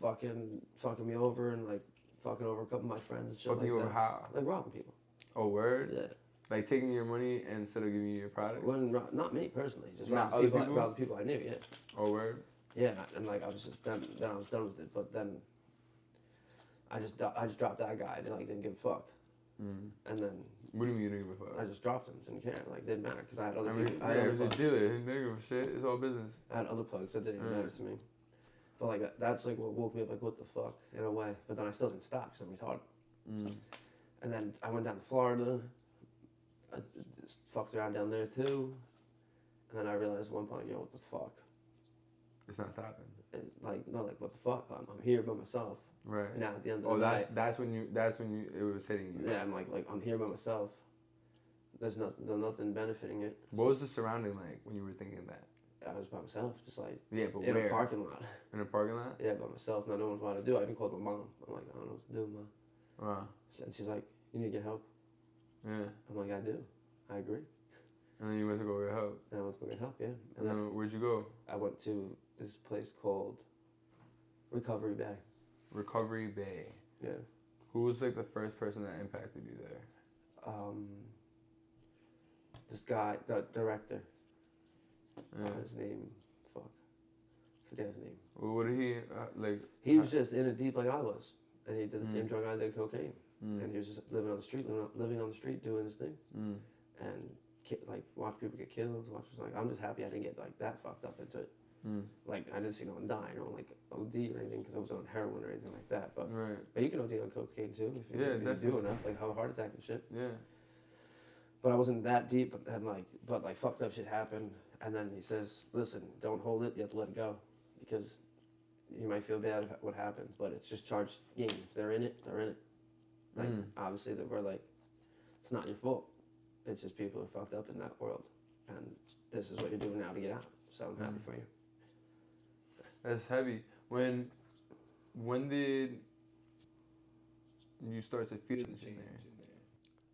fucking me over and like fucking over a couple of my friends and shit Fucking like you over that. how? Like robbing people. Oh, word? Yeah. Like taking your money instead of giving you your product? When, not me personally, just Not robbing other people, people? robbing people I knew, yeah. Oh, word? Yeah, and like I was just then I was done with it. But then I just dropped that guy. I didn't give a fuck. Mm. And then What do you mean you didn't give a fuck? I just dropped him. Didn't care. Like didn't matter because I had other I mean, people. I had yeah, other it was a plugs. dealer. He didn't give a shit. It's all business. I had other plugs that didn't even Right. matter to me. But like that's like what woke me up. Like what the fuck in a way. But then I still didn't stop because I'm retarded. Mm. And then I went down to Florida. I just fucked around down there too. And then I realized at one point, yo, what the fuck? It's not stopping. And like what the fuck? I'm here by myself. Right. And now at the end of Oh, the night, that's when you it was hitting you. yeah, I'm like I'm here by myself. There's nothing benefiting it. What was the surrounding like when you were thinking that? I was by myself, just like Yeah, but in where? a parking lot. In a parking lot? Yeah, by myself. Not knowing what to do. I even called my mom. I'm like, I don't know what to do, Mom. Wow. And she's like, you need to get help. Yeah. I'm like, I do. I agree. And then you went to go get help. And I went to go get help. Yeah. And And then where'd you go? I went to this place called Recovery Bay. Recovery Bay. Yeah. Who was like the first person that impacted you there? This guy, the director. Yeah. His name, forget his name. Well, what did he like? He was just in it deep like I was. And he did the same drug I did, cocaine. And he was just living on the street, doing his thing. And like watch people get killed. I'm just happy I didn't get like that fucked up into it. Like I didn't see no one die, no one like OD or anything because I was on heroin or anything like that. But you can OD on cocaine too if you do enough, like have a heart attack and shit. Yeah. But I wasn't that deep, but fucked up shit happened. And then he says, "Listen, don't hold it. You have to let it go, because you might feel bad about what happened, but it's just charged game. If they're in it, they're in it. Like obviously that we're like, it's not your fault. It's just people are fucked up in that world, and this is what you're doing now to get out. So I'm happy for you." That's heavy. When did you start to feel the change?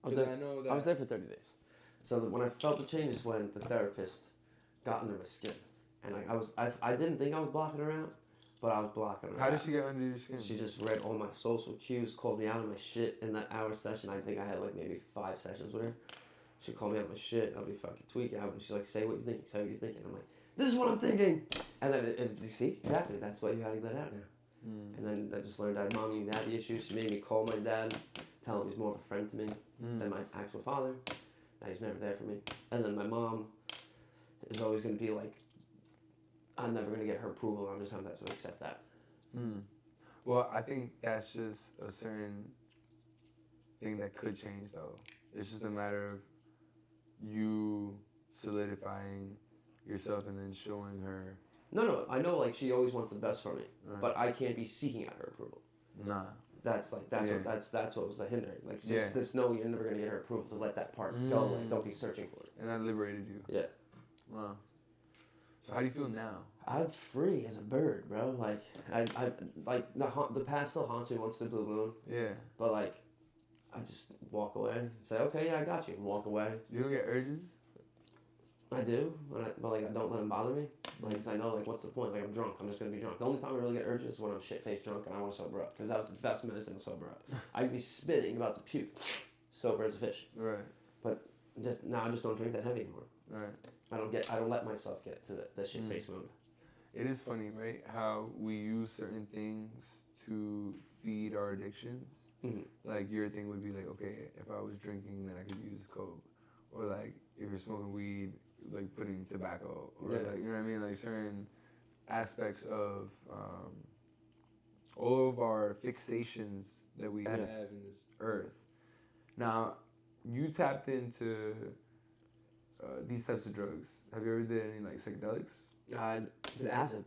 I was there for 30 days. So when I felt the change is when the therapist got under my skin, and I didn't think I was blocking her out, but I was blocking her out. How did she get under your skin? She just read all my social cues, called me out of my shit in that hour session. I think I had like maybe 5 sessions with her. She'd call me out of my shit, and I'd be fucking tweaking out, and she's like, say what you're thinking. I'm like, this is what I'm thinking. And then, you see, exactly, that's why you gotta let out now. And then I just learned I had mommy and daddy issues. She made me call my dad, tell him he's more of a friend to me than my actual father, that he's never there for me. And then my mom is always gonna be like, I'm never gonna get her approval, I'm just gonna have to accept that. Well, I think that's just a certain thing that could change though. It's just a matter of you solidifying yourself and then showing her. No, I know like she always wants the best for me, but I can't be seeking out her approval. Nah. That's what was the hindering. Like just this, no, you're never gonna get her approval, to let that part go. Like, don't be searching for it. And that liberated you. Yeah. Wow. So how do you feel now? I'm free as a bird, bro. Like I like the past still haunts me once in a blue moon. Yeah. But like, I just walk away and say, okay, yeah, I got you, and walk away. You don't get urges? I do, but like I don't let them bother me. Like, 'cause I know, like, what's the point? Like, I'm drunk. I'm just gonna be drunk. The only time I really get urges is when I'm shit-faced drunk and I want to sober up, because that was the best medicine to sober up. I'd be spitting, about to puke, sober as a fish. Right. But now I just don't drink that heavy anymore. Right. I don't let myself get to the shit-faced mode. It is funny, right? How we use certain things to feed our addictions. Like your thing would be like, okay, if I was drinking, then I could use coke, or like if you're smoking weed, like putting tobacco, or like, you know what I mean, like certain aspects of all of our fixations that we have in this earth. Now, you tapped into these types of drugs. Have you ever did any like psychedelics? I did acid.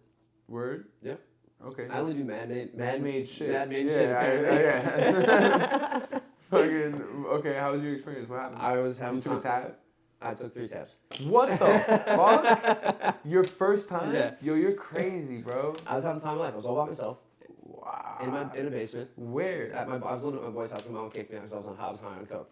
Word? Yeah. Okay. I only do man-made shit. Man-made shit. Yeah. Fucking, okay, how was your experience? What happened? I was having you took a tab? I took 3 tabs. What the fuck? Your first time? Yeah. Yo, you're crazy, bro. I was having time of life. I was all by myself. Wow. In the basement. Where? I was living at my boy's house, and my mom kicked me out because I was high on coke.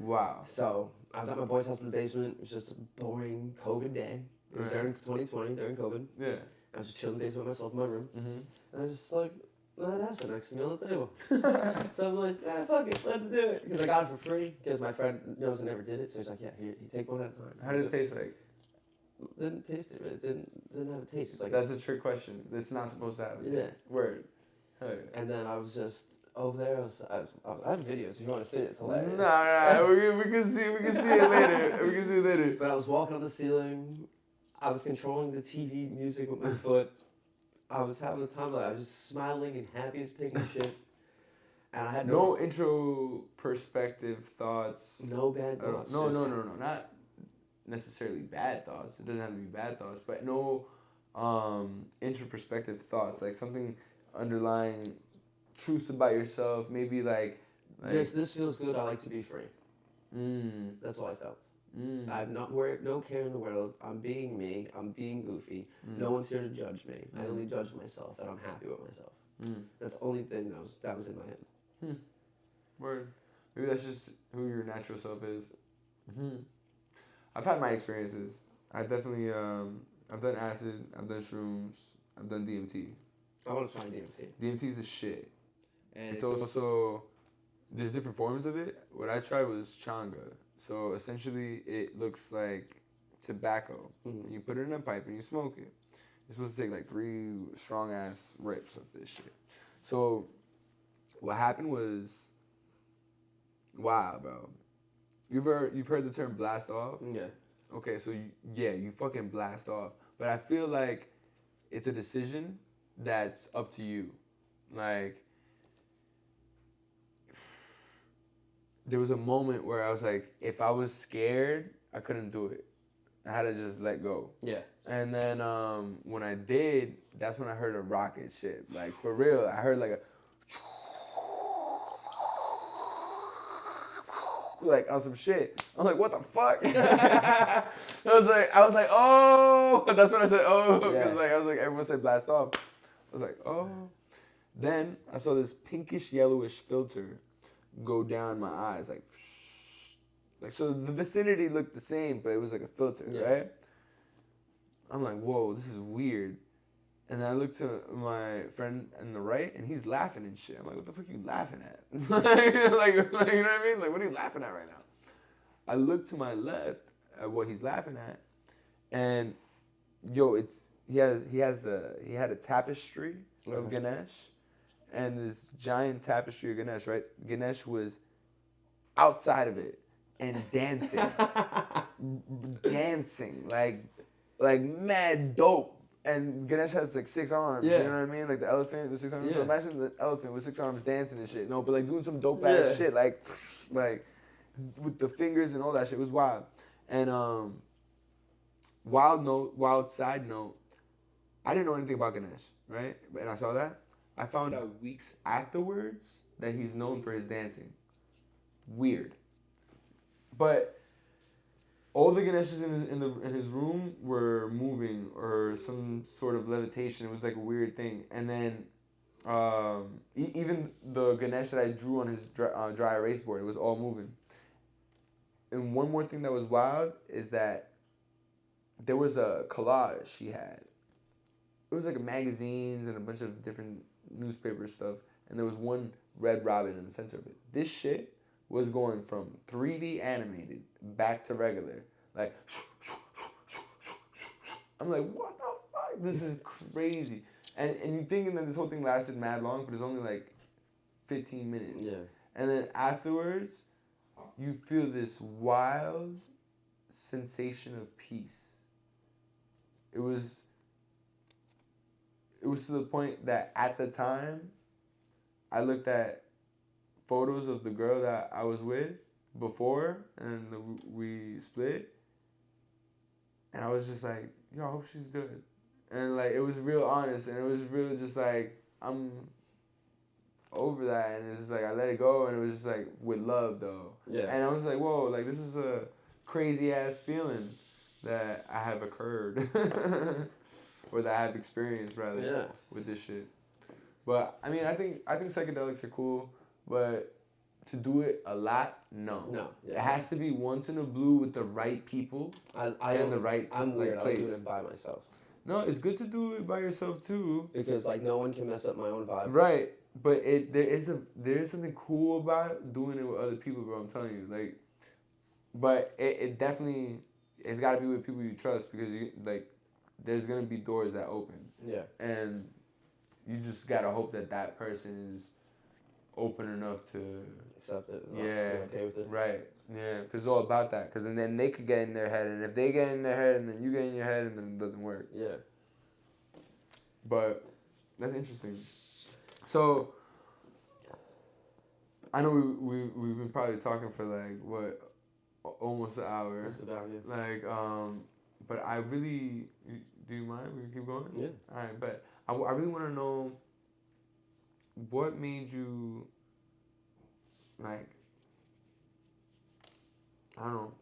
Wow. So I was at my boy's house in the basement. It was just a boring COVID day. It was during 2020, during COVID. Yeah. I was just chilling in the basement with myself in my room. And I was just like, that's the next thing on the table. So I'm like, fuck it, let's do it. Because I got it for free, because my friend knows I never did it. So he's like, yeah, here, you take one at a time. How did it taste like? Didn't taste it. It didn't have a taste. It was like, that's a trick question. It's not supposed to have a taste. Yeah. Word. Hey. And then I was just over there. I have videos if you want to see it. It's hilarious. Nah, we can see it later. We can see it later. But I was walking on the ceiling. I was controlling the TV music with my foot. I was having the time of life. I was just smiling and happy as pig and shit. And I had no introspective thoughts. No bad thoughts. No. Not necessarily bad thoughts. It doesn't have to be bad thoughts, but no introspective thoughts, like something underlying truths about yourself. Maybe like this feels good. I like to be free. That's all I felt. I have no care in the world. I'm being me. I'm being goofy. No one's here to judge me. I only judge myself, and I'm happy with myself. That's the only thing that was in my head. Word. Maybe that's just who your natural self is. I've had my experiences. I definitely I've done acid. I've done shrooms. I've done DMT. I want to try DMT. DMT is the shit. And it's also there's different forms of it. What I tried was changa. So essentially, it looks like tobacco. You put it in a pipe and you smoke it. You're supposed to take like 3 strong ass rips of this shit. So what happened was, wow, bro. You've heard the term blast off? Yeah. Okay, so you fucking blast off. But I feel like it's a decision that's up to you. Like, there was a moment where I was like, if I was scared, I couldn't do it. I had to just let go. Yeah. And then when I did, that's when I heard a rocket shit. Like, for real, I heard like a... like on some shit. I'm like, what the fuck? I was like, oh. That's when I said, oh, because I was like, everyone said blast off. I was like, oh. Then I saw this pinkish yellowish filter go down my eyes, like so the vicinity looked the same, but it was like a filter, right? I'm like, whoa, this is weird. And then I looked to my friend on the right, and he's laughing and shit. I'm like, what the fuck are you laughing at? like, you know what I mean? Like, what are you laughing at right now? I looked to my left at what he's laughing at, and yo, he had a tapestry of Ganesh, and this giant tapestry of Ganesh, right? Ganesh was outside of it and dancing, like mad dope. And Ganesh has like 6 arms, you know what I mean? Like the elephant with 6 arms. So imagine the elephant with 6 arms dancing and shit. No, but like doing some dope ass shit, like with the fingers and all that shit. It was wild. And wild side note, I didn't know anything about Ganesh, right? And I saw that. I found out weeks afterwards that he's known for his dancing. Weird. But all the Ganeshas in his room were moving or some sort of levitation. It was like a weird thing. And then even the Ganesh that I drew on his dry erase board, it was all moving. And one more thing that was wild is that there was a collage he had. It was like magazines and a bunch of different newspaper stuff. And there was one red robin in the center of it. This shit was going from 3D animated back to regular. Like, I'm like, what the fuck? This is crazy. And you thinking that this whole thing lasted mad long, but it's only like 15 minutes. Yeah. And then afterwards, you feel this wild sensation of peace. It was to the point that at the time, I looked at photos of the girl that I was with before and we split, and I was just like, yo, I hope she's good. And like, it was real honest, and it was real just like, I'm over that, and it's just like, I let it go, and it was just like, with love though. Yeah. And I was like, whoa, like this is a crazy ass feeling that I have occurred, or that I have experienced rather, with this shit. But I mean, I think psychedelics are cool, but to do it a lot, no. No. Yeah. It has to be once in a blue with the right people and the right I'm weird. place. I do it by myself. No, it's good to do it by yourself too. Because like no one can mess up my own vibe. Right, but there is something cool about doing it with other people, bro. I'm telling you, like, but it definitely it's got to be with people you trust, because there's gonna be doors that open. Yeah. And you just gotta hope that person is open enough to accept it. Yeah. Okay with it. Right. Yeah. Because it's all about that. Because then they could get in their head, and if they get in their head, and then you get in your head, and then it doesn't work. Yeah. But that's interesting. So I know we've been probably talking for like what, almost an hour. That's about it. Like but I really, do you mind? We can keep going. Yeah. All right, but I really want to know, what made you, like, I don't know,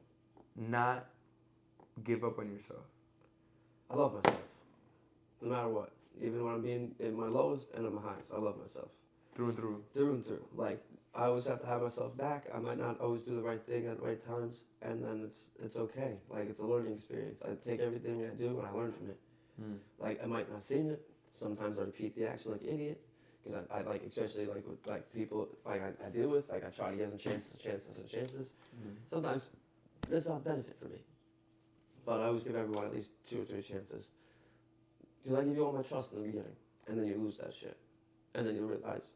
not give up on yourself? I love myself, no matter what. Even when I'm being at my lowest and at my highest, I love myself. Through and through. Through and through. Like, I always have to have myself back. I might not always do the right thing at the right times, and then it's okay. Like, it's a learning experience. I take everything I do and I learn from it. Like, I might not seen it. Sometimes I repeat the action like an idiot. Because I like, especially like with like people like I deal with, like I try to give them chances. Sometimes it's not a benefit for me. But I always give everyone at least 2 or 3 chances. Because I give you all my trust in the beginning. And then you lose that shit. And then you realize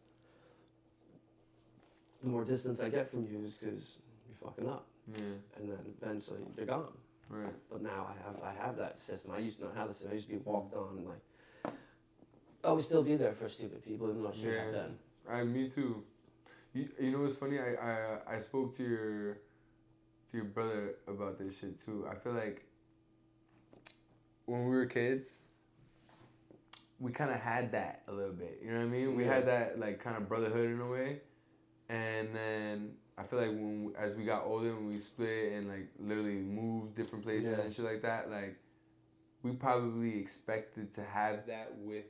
the more distance I get from you is because you're fucking up. Yeah. And then eventually you're gone. Right. But now I have that system. I used to not have this system. I used to be walked on and like, always still be there for stupid people, even though I shouldn't have been. Me too. You know what's funny? I spoke to your brother about this shit too. I feel like when we were kids, we kind of had that a little bit. You know what I mean? We had that like kind of brotherhood in a way, and then I feel like as we got older and we split and like literally moved different places and shit like that, like we probably expected to have that with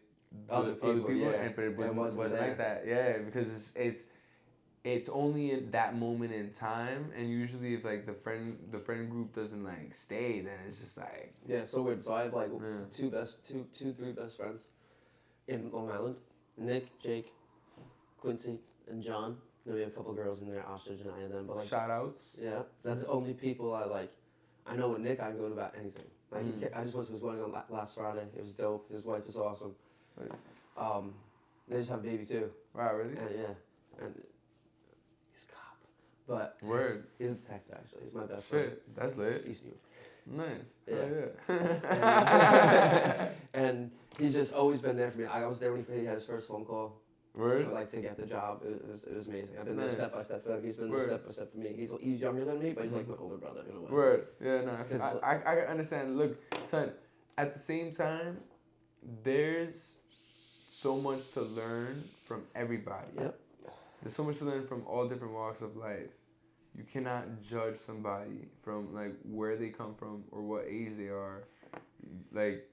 other people but it wasn't like that. Yeah, because it's only in that moment in time, and usually if like the friend group doesn't like stay, then it's just like so weird. So I have like three best friends in Long Island: Nick, Jake, Quincy, and John. Then we have a couple girls in there, Ostrich and I and them. But like shout outs. Yeah, that's the only people I like. I know with Nick I can go to about anything. Like I just went to his wedding on last Friday. It was dope. His wife is awesome. Right. They just have a baby too. Wow, really? And he's a cop. But word. He's a detective actually. He's my best friend. That's lit. East New York. Nice. Yeah. And he's just always been there for me. I was there when he had his first phone call. Word. For, like to get the job. It was amazing. I've been there step by step for him. He's been there step by step for me. He's younger than me, but he's like my older brother in a way. Word. Yeah, no. I understand. Look, son, at the same time, there's so much to learn from everybody. Yep. There's so much to learn from all different walks of life. You cannot judge somebody from like where they come from or what age they are. Like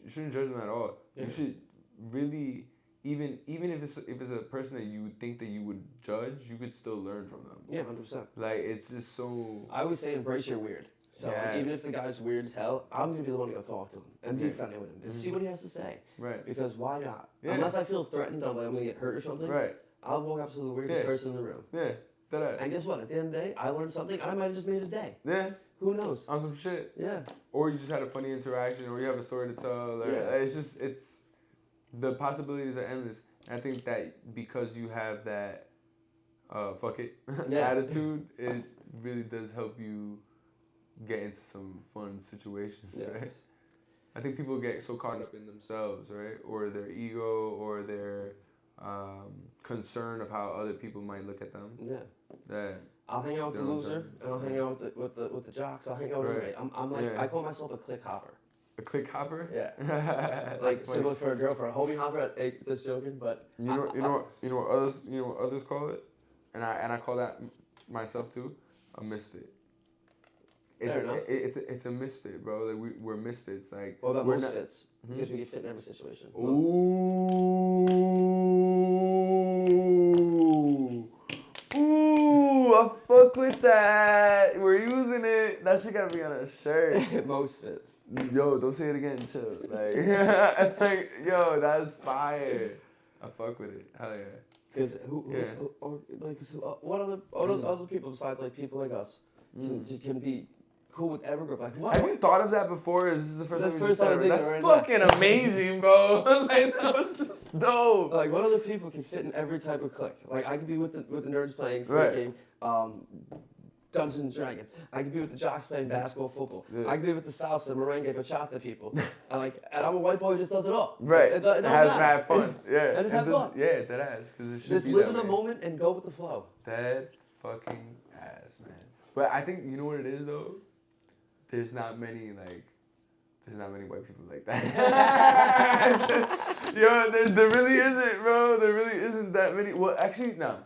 you shouldn't judge them at all. Yeah. You should really even if it's a person that you would think that you would judge, you could still learn from them. Yeah, 100%. Like it's just so. I always say embrace your weird. So like, even if the guy's weird as hell, I'm gonna be the one to go talk to him and be friendly with him and see what he has to say. Right. Because why not? Yeah. Unless I feel threatened, I'm gonna get hurt or something. Right. I'll walk up to the weirdest person in the room. Yeah. And guess what? At the end of the day, I learned something, and I might have just made his day. Yeah. Who knows? On some shit. Yeah. Or you just had a funny interaction, or you have a story to tell. Like, it's the possibilities are endless. And I think that because you have that fuck it attitude, it really does help you get into some fun situations, right? I think people get so caught up in themselves, right? Or their ego, or their concern of how other people might look at them. Yeah. That I'll hang out with the loser, and I'll hang out with the jocks. I'll hang out with everybody. I'm like I call myself a click hopper. A click hopper? Yeah. Like similar for a girl, for a homie hopper. Just joking, but you know what others call it, and I call that myself too, a misfit. It's a misfit, bro. Like we're misfits. Like what about misfits? Because we get fit in every situation. Ooh, I fuck with that. We're using it. That shit gotta be on a shirt. Most fits. Yo, don't say it again, chill. Like, yo, that's fire. I fuck with it. Hell yeah. Because what other people besides like people like us can be cool with every group? Like what? Have you thought of that before? Or is this the first time you just started? That's fucking amazing, bro. Like that was just dope. Like what other people can fit in every type of clique? Like I could be with the nerds playing freaking Dungeons and Dragons. I could be with the jocks playing basketball, football. Yeah. I could be with the salsa, merengue, bachata people. and I'm a white boy who just does it all. Right. It has mad fun. Yeah. I just have fun. Yeah, that ass. Just live in the moment and go with the flow. That fucking ass, man. But I think you know what it is though. There's not many white people like that. Yo, there really isn't, bro. There really isn't that many. Well, actually, no.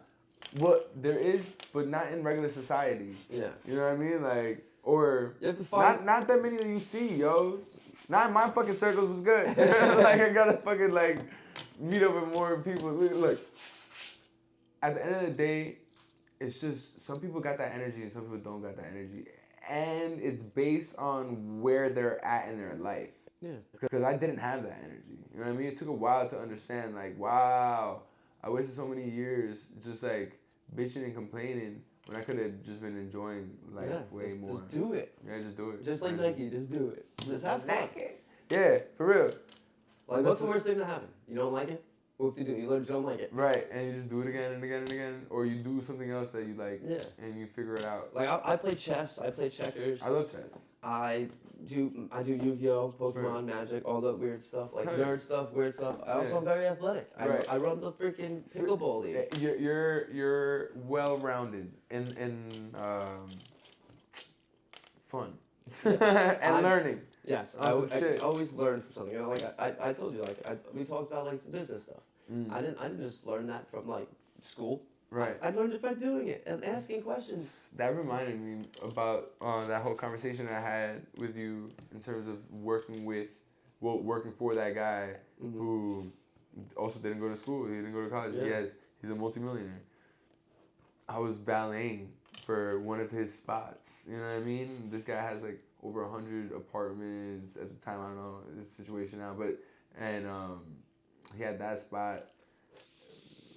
Well, there is, but not in regular society. Yeah. You know what I mean? Like, or you have to find not that many that you see, yo. Not in my fucking circles was good. Like I gotta fucking like meet up with more people. Look, at the end of the day, it's just some people got that energy and some people don't got that energy. And it's based on where they're at in their life. Yeah. Because I didn't have that energy. You know what I mean? It took a while to understand, like, wow, I wasted so many years just, like, bitching and complaining when I could have just been enjoying life way more. Just do it. Yeah, just do it. Just like Nike, just do it. Just have fun. Yeah, for real. Like, what's the worst thing to happen? You don't like it? Whoop-de-doo. You literally don't like it. Right, and you just do it again and again and again. man, or you do something else that you like, and you figure it out. Like I play chess, I play checkers. I love chess. I do Yu-Gi-Oh, Pokemon, Magic, all that weird stuff, like nerd stuff, weird stuff. I also am very athletic. I run the freaking pickleball league. You're well rounded and fun and learning. Yes, I always learn from something. You know, like I told you, like we talked about like business stuff. I didn't just learn that from like school. Right. I learned it by doing it and asking questions. That reminded me about that whole conversation I had with you in terms of working for that guy who also didn't go to school. He didn't go to college. Yeah. He's a multimillionaire. I was valeting for one of his spots. You know what I mean? This guy has like over 100 apartments at the time. I don't know his situation now, but he had that spot,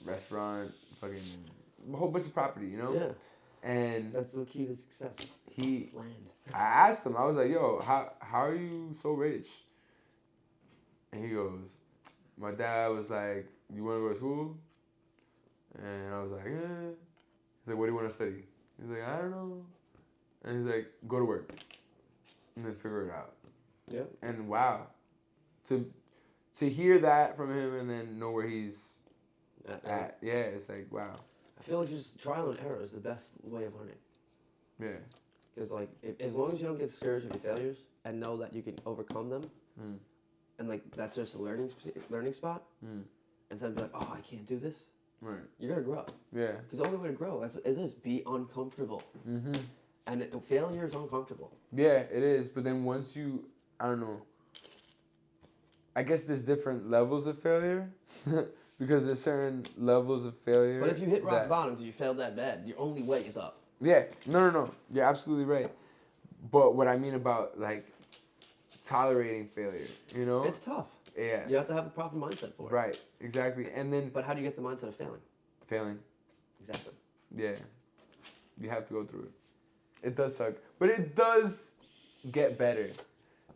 restaurant, fucking a whole bunch of property, you know? Yeah. And that's the key to success. Land. I asked him, I was like, yo, how are you so rich? And he goes, my dad was like, you want to go to school? And I was like, yeah. He's like, what do you want to study? He's like, I don't know. And he's like, go to work. And then figure it out. Yeah. And wow. To hear that from him and then know where he's at, yeah, it's like, wow. I feel like just trial and error is the best way of learning. Yeah. Because like, as long as you don't get discouraged with your failures and know that you can overcome them, and like that's just a learning spot, instead of being like, oh, I can't do this. Right. You're gonna grow. Yeah. Because the only way to grow is just be uncomfortable. And failure is uncomfortable. Yeah, it is. But then once you, I don't know. I guess there's different levels of failure. Because there's certain levels of failure. But if you hit rock bottom because you failed that bad, your only way is up. Yeah. No. You're absolutely right. But what I mean about, like, tolerating failure, you know? It's tough. Yes. You have to have the proper mindset for it. Right. Exactly. And then... But how do you get the mindset of failing? Failing. Exactly. Yeah. You have to go through it. It does suck. But it does get better.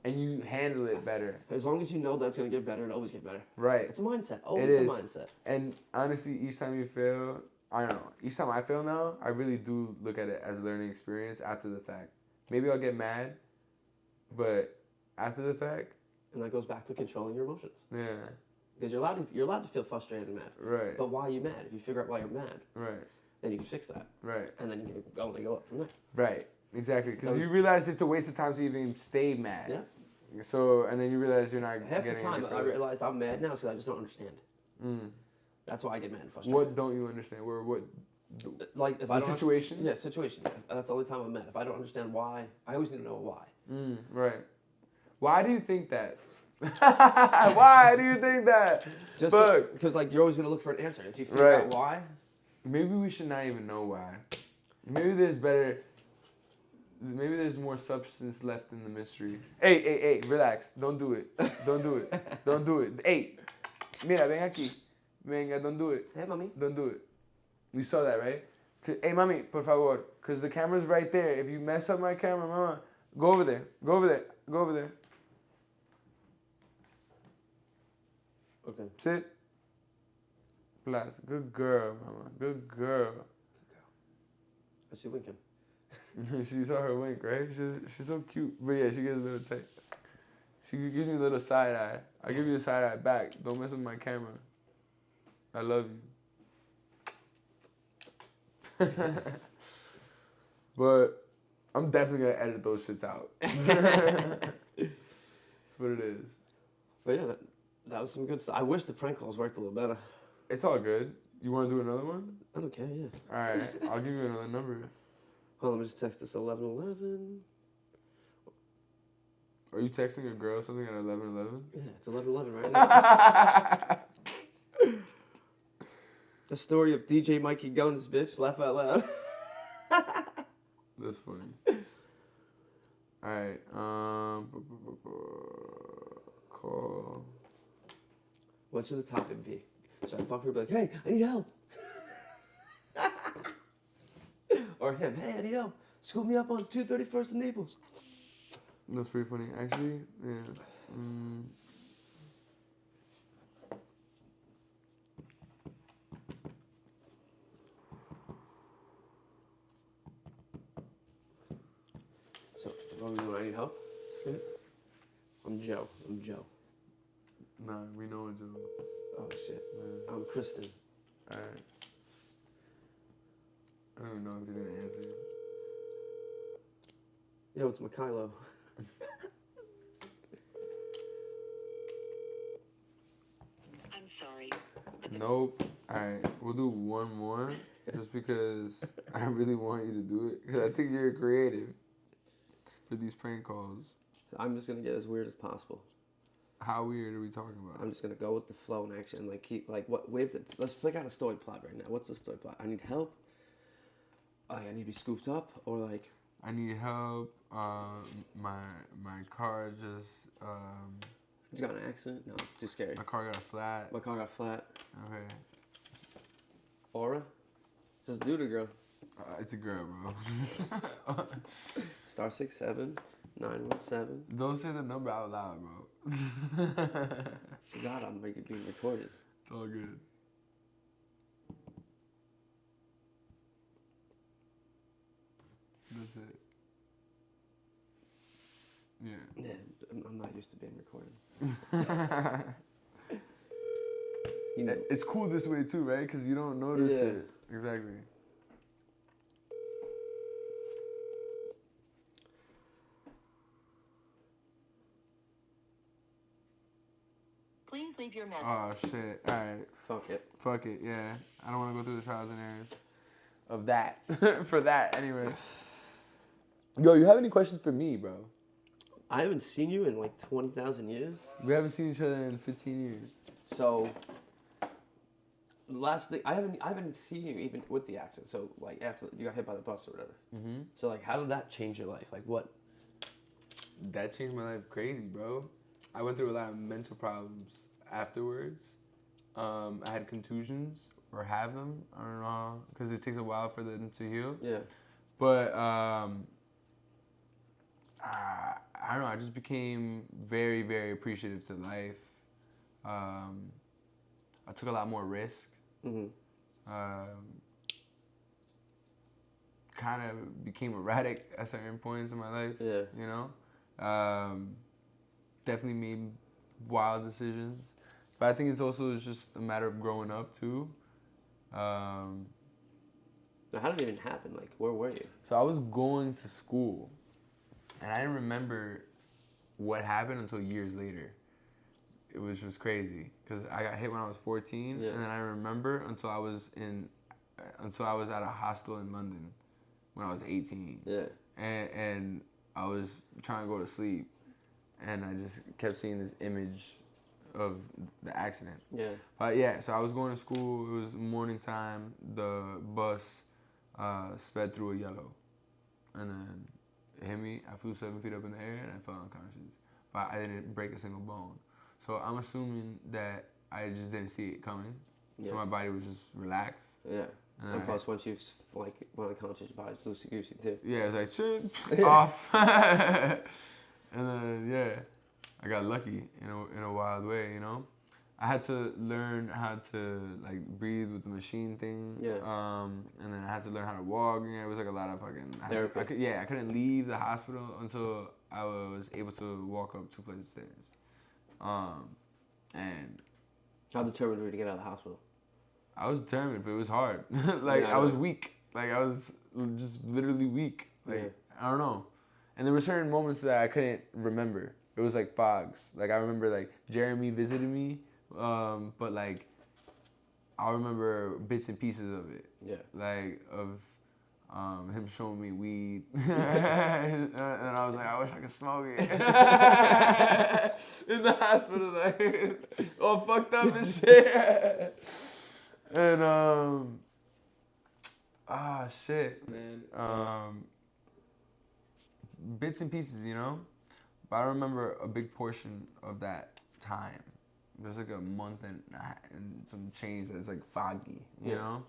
And you handle it better. As long as you know that it's going to get better, it'll always get better. Right. It's a mindset. Always a mindset. And honestly, each time you fail, I don't know. Each time I fail now, I really do look at it as a learning experience after the fact. Maybe I'll get mad, but after the fact. And that goes back to controlling your emotions. Yeah. Because you're allowed to feel frustrated and mad. Right. But why are you mad? If you figure out why you're mad. Right. Then you can fix that. Right. And then you can only go up from there. Right. Exactly. Because you realize it's a waste of time to even stay mad. Yeah. So, and then you realize you're not Half getting the time I realize I'm mad now because I just don't understand. That's why I get mad and frustrated. What don't you understand? Like if I don't situation? Yeah, situation. That's the only time I'm mad. If I don't understand why, I always need to know why. Right. Why do you think that? Why do you think that? Just because like you're always gonna look for an answer. If you figure out why. Maybe we should not even know why. Maybe there's more substance left in the mystery. Hey, relax. Don't do it. Don't do it. Don't do it. Hey, mira, ven aquí. Venga, don't do it. Hey, mami. Don't do it. You saw that, right? Hey, mami, por favor. Because the camera's right there. If you mess up my camera, mama, go over there. Go over there. Go over there. Okay. Sit. Relax. Good girl, mama. Good girl. Is she winking? She saw her wink, right? She's so cute. But yeah, she gives a little tight. She gives me a little side eye. I give you a side eye back. Don't mess with my camera. I love you. But I'm definitely gonna edit those shits out. That's what it is. But yeah, that was some good stuff. I wish the prank calls worked a little better. It's all good. You want to do another one? I don't care, yeah. All right, I'll give you another number. Hold on, let me just text this 1111. Are you texting a girl something at 11:11? Yeah, it's 11:11 right now. The story of DJ Mikey Gunz, bitch. Laugh out loud. That's funny. All right. Call. What should the topic be? Should I fuck her and be like, hey, I need help? Or him, hey, I need help. Scoop me up on 231st in Naples. That's pretty funny. Actually, yeah. So, I need help? I'm Joe. Nah, we know it, Joe. Oh, shit. Yeah. I'm Kristen. Alright. I don't even know if he's gonna answer. Yo, it's Mikhailo. I'm sorry. Nope. Alright, we'll do one more. Just because I really want you to do it. Because I think you're creative for these prank calls. So I'm just going to get as weird as possible. How weird are we talking about? I'm just going to go with the flow and action. Like, let's pick out a story plot right now. What's the story plot? I need help. I need to be scooped up. Or like... I need help. My car just... It's got an accident? No, it's too scary. My car got a flat. My car got flat. Okay. Aura? Is this dude or girl? It's a girl, bro. Star 67917. Don't say the number out loud, bro. God, I'm being recorded. It's all good. That's it. Yeah. Yeah, I'm not used to being recorded. It's cool this way too, right? Because you don't notice it. Exactly. Please leave your message. Oh shit! All right. Fuck it. Yeah. I don't want to go through the trials and errors of that. For that, anyway. Yo, you have any questions for me, bro? I haven't seen you in like 20,000 years. We haven't seen each other in 15 years. So, last thing, I haven't seen you even with the accident. So, like, after you got hit by the bus or whatever. Mm-hmm. So, like, how did that change your life? Like, what? That changed my life crazy, bro. I went through a lot of mental problems afterwards. I had contusions, or have them. I don't know, because it takes a while for them to heal. Yeah. But, I don't know, I just became very, very appreciative to life. I took a lot more risk. Mm-hmm. Kind of became erratic at certain points in my life. Yeah. You know? Definitely made wild decisions. But I think it's also just a matter of growing up too. Now, how did it even happen? Like, where were you? So I was going to school. And I didn't remember what happened until years later. It was just crazy because I got hit when I was 14, and then I remember until I was at a hostel in London when I was 18. Yeah. And I was trying to go to sleep, and I just kept seeing this image of the accident. Yeah. But yeah, so I was going to school. It was morning time. The bus sped through a yellow, and then it hit me. I flew 7 feet up in the air and I fell unconscious. But I didn't break a single bone. So I'm assuming that I just didn't see it coming. So my body was just relaxed. Yeah. And plus, once you went unconscious, your body's loosey-goosey too. Yeah, it's like, shit, off. And then, I got lucky in a wild way, you know? I had to learn how to like breathe with the machine thing. Yeah. And then I had to learn how to walk. Yeah, it was like a lot of fucking therapy. I couldn't leave the hospital until I was able to walk up 2 flights of stairs. And how determined were you to get out of the hospital? I was determined, but it was hard. I was weak. Like I was just literally weak. Like I don't know. And there were certain moments that I couldn't remember. It was like fogs. Like I remember like Jeremy visited me. But like, I'll remember bits and pieces of it. Yeah. Like of him showing me weed, and I was like, I wish I could smoke it. In the hospital, like all fucked up and shit. And shit, man. Bits and pieces, you know. But I remember a big portion of that time. There's like a month and some change that's like foggy, you know?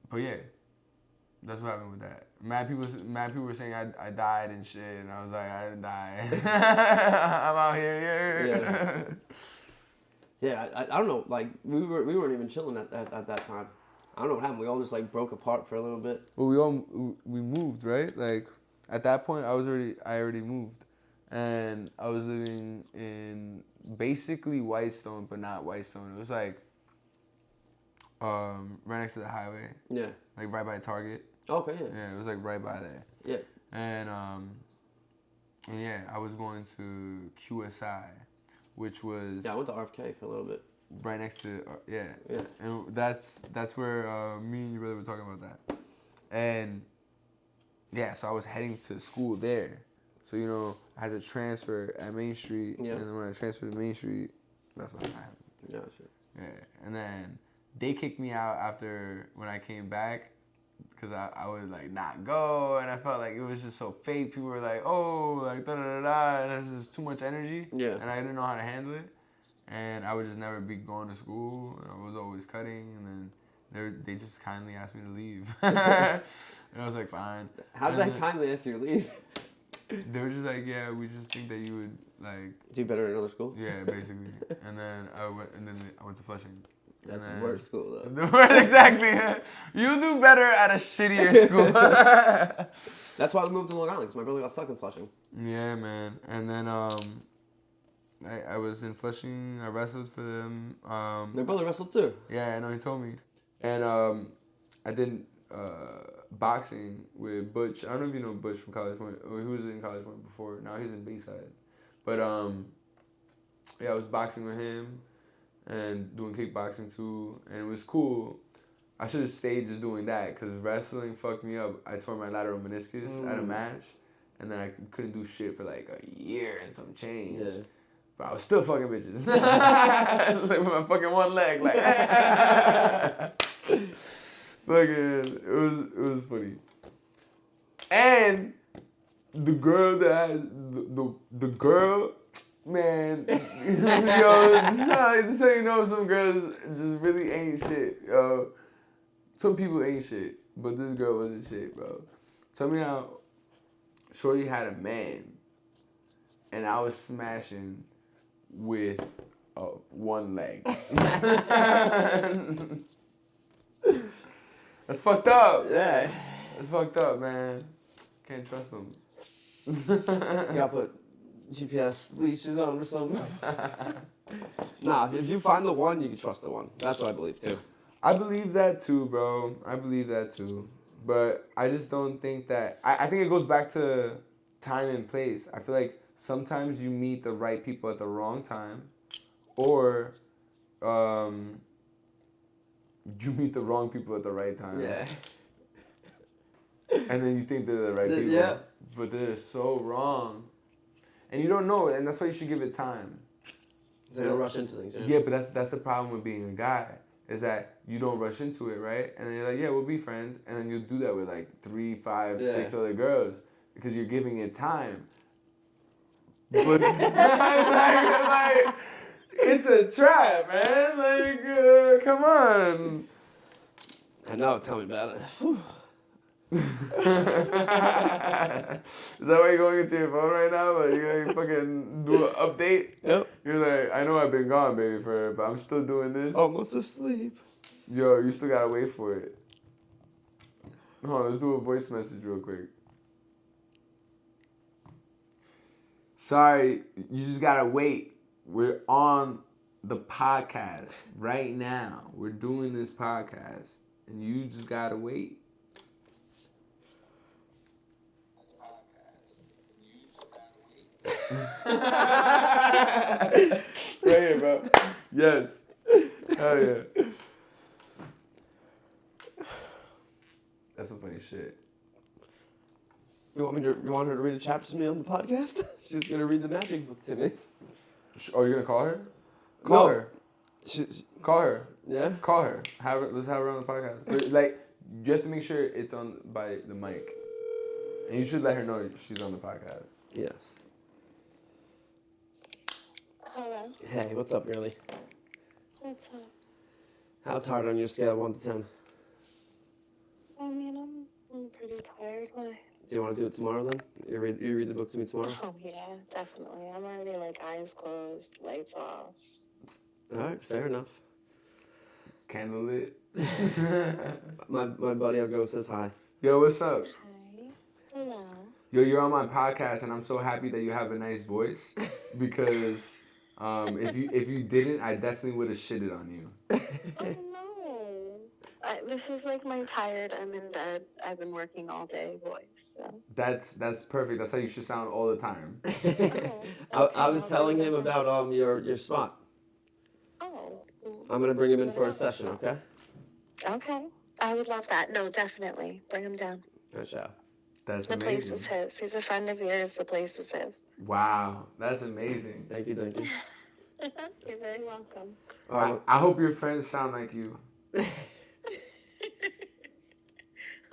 But yeah, that's what happened with that. Mad people were saying I died and shit, and I was like, I didn't die. I'm out here. Yeah, I don't know. Like we weren't even chilling at that time. I don't know what happened. We all just like broke apart for a little bit. Well, we moved, right? Like at that point, I already moved, and I was living in basically Whitestone, but not Whitestone. It was like right next to the highway. Yeah. Like right by Target. Okay. Yeah. Yeah, it was like right by there. Yeah. And yeah, I was going to QSI, which was Yeah, I went to RFK for a little bit. right next to yeah. Yeah. And that's where me and your brother were talking about that. And yeah, so I was heading to school there. So you know, I had to transfer at Main Street, Yeah. and then when I transferred to Main Street, that's what happened. Yeah, sure. Yeah, and then they kicked me out after when I came back. Because I would like not go, and I felt like it was just so fake. People were like, "Oh, like da da da da," and it's just too much energy. Yeah. And I didn't know how to handle it, and I would just never be going to school. And I was always cutting, and then they just kindly asked me to leave, and I was like, "Fine." How did And I kindly ask you to leave? They were just like, "Yeah, we just think that you would like." Do better in another school? Yeah, basically. And then I went to Flushing. That's the worst school though. Exactly. You do better at a shittier school. That's why we moved to Long Island, because my brother got stuck in Flushing. Yeah, man. And then I was in Flushing. I wrestled for them. My brother wrestled too. Yeah, I know, he told me. And I did boxing with Butch. I don't know if you know Butch from College Point. He was in College Point before. Now he's in Bayside. But yeah, I was boxing with him and doing kickboxing too, and it was cool. I should have stayed just doing that because wrestling fucked me up. I tore my lateral meniscus at a match, and then I couldn't do shit for like a year and some change. Yeah. But I was still fucking bitches. Like with my fucking one leg, like. Fucking, it was funny. And the girl that had the girl. Man, yo, just so you know, some girls just really ain't shit, yo. Some people ain't shit, but this girl wasn't shit, bro. Tell me how Shorty had a man, and I was smashing with one leg. That's fucked up. Yeah. That's fucked up, man. Can't trust them. You gotta put GPS leashes on or something. Nah, if you find the one, you can trust the one. That's what I believe too. I believe that too, bro. I believe that too. But I just don't think that... I think it goes back to time and place. I feel like sometimes you meet the right people at the wrong time. Or you meet the wrong people at the right time. Yeah. And then you think they're the right people. Yeah. But they're so wrong. And you don't know it, and that's why you should give it time. So you don't rush into things. Yeah, but that's the problem with being a guy, is that you don't rush into it, right? And then you're like, yeah, we'll be friends. And then you'll do that with like 3, 5, 6 other girls because you're giving it time. But like, it's a trap, man. Like, come on. I know, tell me about it. Whew. Is that why you're going into your phone right now? But you're gonna fucking do an update? Yep. You're like, I know I've been gone, baby, but I'm still doing this. Almost asleep. Yo, you still gotta wait for it. Hold on, let's do a voice message real quick. Sorry, you just gotta wait. We're on the podcast right now. We're doing this podcast, and you just gotta wait. Right here, bro. Yes. Hell yeah. That's some funny shit. You want her to read a chapter to me on the podcast? She's gonna read the magic book to me. Oh, you're gonna call her? Call her. Call her. Yeah? Call her. Let's have her on the podcast. But, like, you have to make sure it's on by the mic. And you should let her know she's on the podcast. Yes. Hello. Hey, what's up, girlie? What's up? How tired on your scale of 1 to 10? I mean, I'm pretty tired. Why? Do you want to do it tomorrow then? You read the book to me tomorrow? Oh, yeah, definitely. I'm already, like, eyes closed, lights off. Alright, fair enough. Candlelit. My buddy Elgo says hi. Yo, what's up? Hi. Hello. Yo, you're on my podcast, and I'm so happy that you have a nice voice because if you didn't, I definitely would have shitted on you. Oh no. This is like my tired, I'm in bed, I've been working all day voice. So. That's perfect. That's how you should sound all the time. I was telling him about your spot. Oh. I'm gonna bring him in for a session, okay? Okay. I would love that. No, definitely. Bring him down. Good show. That's The place amazing. is his. He's a friend of yours. The place is his. Wow, that's amazing. Thank you. You're very welcome. I hope your friends sound like you.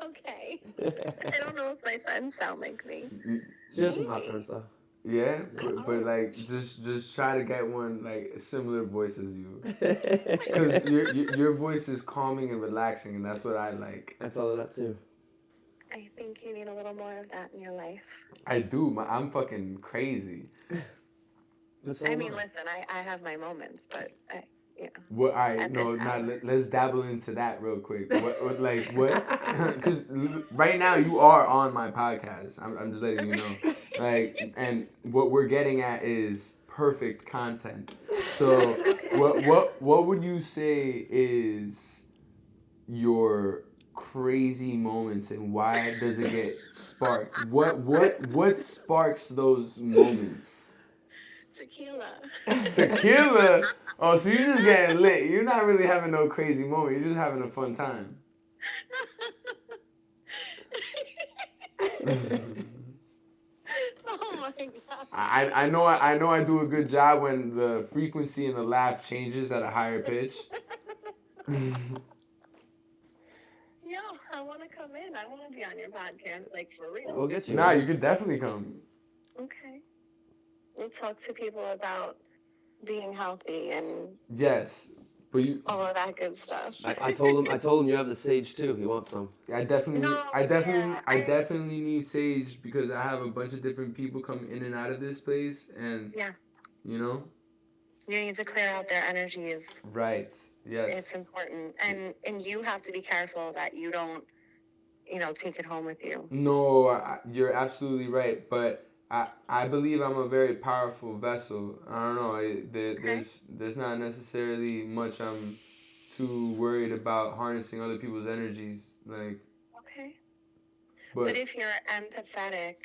Okay. I don't know if my friends sound like me. She has some hot friends though. Yeah, but like just try to get one like a similar voice as you, because your voice is calming and relaxing, and that's what I like. That's all of that too. I think you need a little more of that in your life. I do. I'm fucking crazy. I mean, listen, I have my moments, but What I At no this not hour. let's dabble into that real quick. What like what? Because right now you are on my podcast. I'm just letting you know. Like, and what we're getting at is perfect content. So what would you say is your crazy moments, and why does it get sparked? What sparks those moments? Tequila. Tequila. Oh, so you're just getting lit. You're not really having no crazy moment. You're just having a fun time. Oh my god. I know I do a good job when the frequency and the laugh changes at a higher pitch. Yo, I want to come in. I want to be on your podcast, like for real. We'll get you. Nah, you could definitely come. Okay. We'll talk to people about being healthy and Yes, but you. all of that good stuff. I told him you have the sage too. He wants some. I definitely No, I definitely yeah, I definitely need sage because I have a bunch of different people come in and out of this place, and Yes. you know. You need to clear out their energies. Right. Yes. It's important. And you have to be careful that you don't, take it home with you. No, you're absolutely right, but I believe I'm a very powerful vessel. I don't know. There's not necessarily much I'm too worried about harnessing other people's energies. Like, Okay. but But if you're empathetic,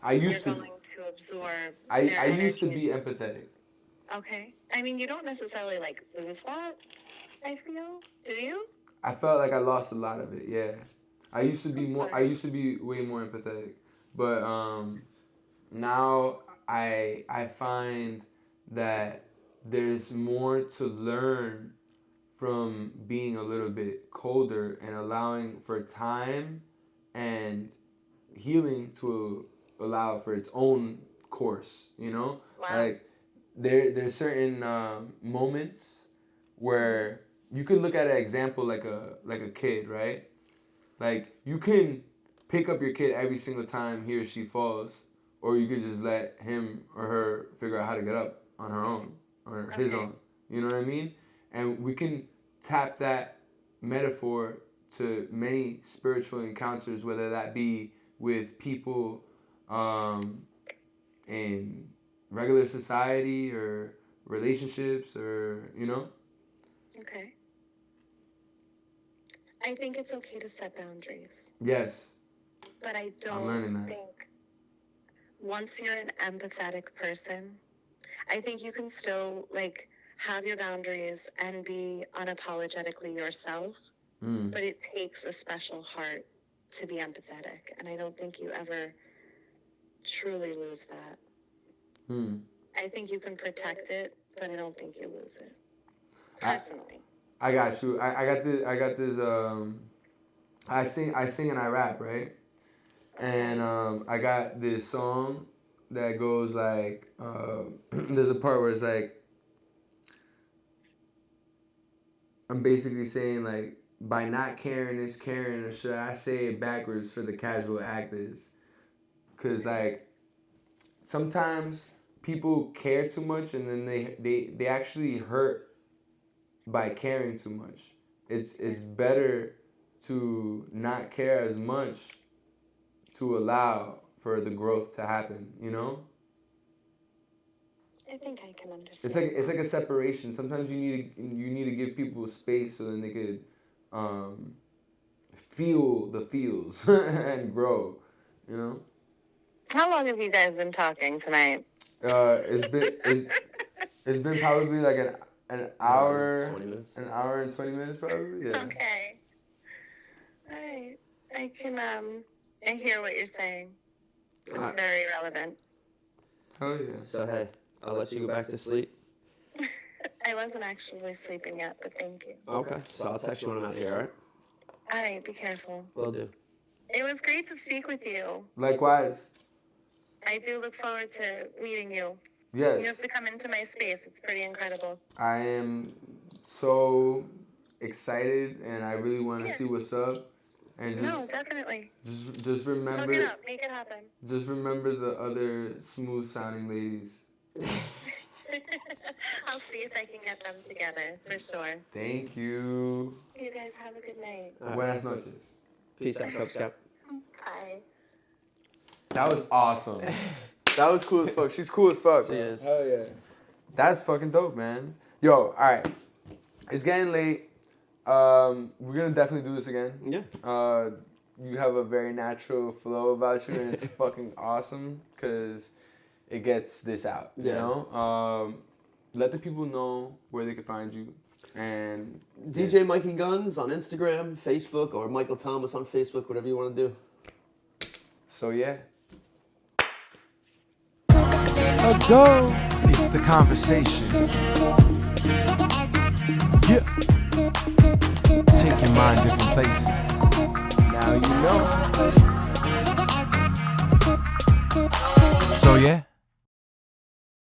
I used you're to. going to absorb I their used to be energies. empathetic. Okay. I mean, you don't necessarily lose that, I feel. Do you? I felt like I lost a lot of it. Yeah, I used to be I'm more. sorry. I used to be way more empathetic, but now I find that there's more to learn from being a little bit colder and allowing for time and healing to allow for its own course. You know, Wow. like there's certain moments where you could look at an example like a kid, right? Like you can pick up your kid every single time he or she falls, or you could just let him or her figure out how to get up on her own or his Okay. own. You know what I mean? And we can tap that metaphor to many spiritual encounters, whether that be with people in regular society or relationships or, you know? Okay. I think it's okay to set boundaries. Yes. But I I'm learning don't that. think once you're an empathetic person, I think you can still have your boundaries and be unapologetically yourself, but it takes a special heart to be empathetic, and I don't think you ever truly lose that. I think you can protect it, but I don't think you lose it. Personally. I got you. I got this I sing and I rap, right? And I got this song that goes like there's a part where it's like I'm basically saying like by not caring is caring, or should I say it backwards for the casual actors? Cause like sometimes people care too much and then they actually hurt by caring too much. it's better to not care as much to allow for the growth to happen, you know? I think I can understand. It's like a separation. Sometimes you need to give people space so then they could feel the feels and grow, you know? How long have you guys been talking tonight? It's been probably like an hour, 20 minutes. an hour and 20 minutes probably. Yeah. Okay. All right. I can I hear what you're saying. It's very relevant. Oh yeah. So hey, I'll let you go back to sleep. I wasn't actually sleeping yet, but thank you. Okay. So I'll text you when I'm out of here, alright? All right, be careful. Will do. It was great to speak with you. Likewise. I do look forward to meeting you. Yes. You have to come into my space. It's pretty incredible. I am so excited, and I really want to see what's up. And No, definitely. just remember. Look it up. Make it happen. Just remember the other smooth sounding ladies. I'll see if I can get them together, for sure. Thank you. You guys have a good night. Buenas noches. Peace out, Cub Scout. Bye. That was awesome. That was cool as fuck. She's cool as fuck. She is. Hell yeah. That's fucking dope, man. Yo, alright. It's getting late. We're gonna definitely do this again. Yeah. You have a very natural flow about you, and it's fucking awesome because it gets this out. You know. Let the people know where they can find you. And DJ Mikey Gunz on Instagram, Facebook, or Michael Thomas on Facebook, whatever you want to do. So yeah. Ago, it's the conversation. Yeah. Take your mind different places. Now you know. So yeah.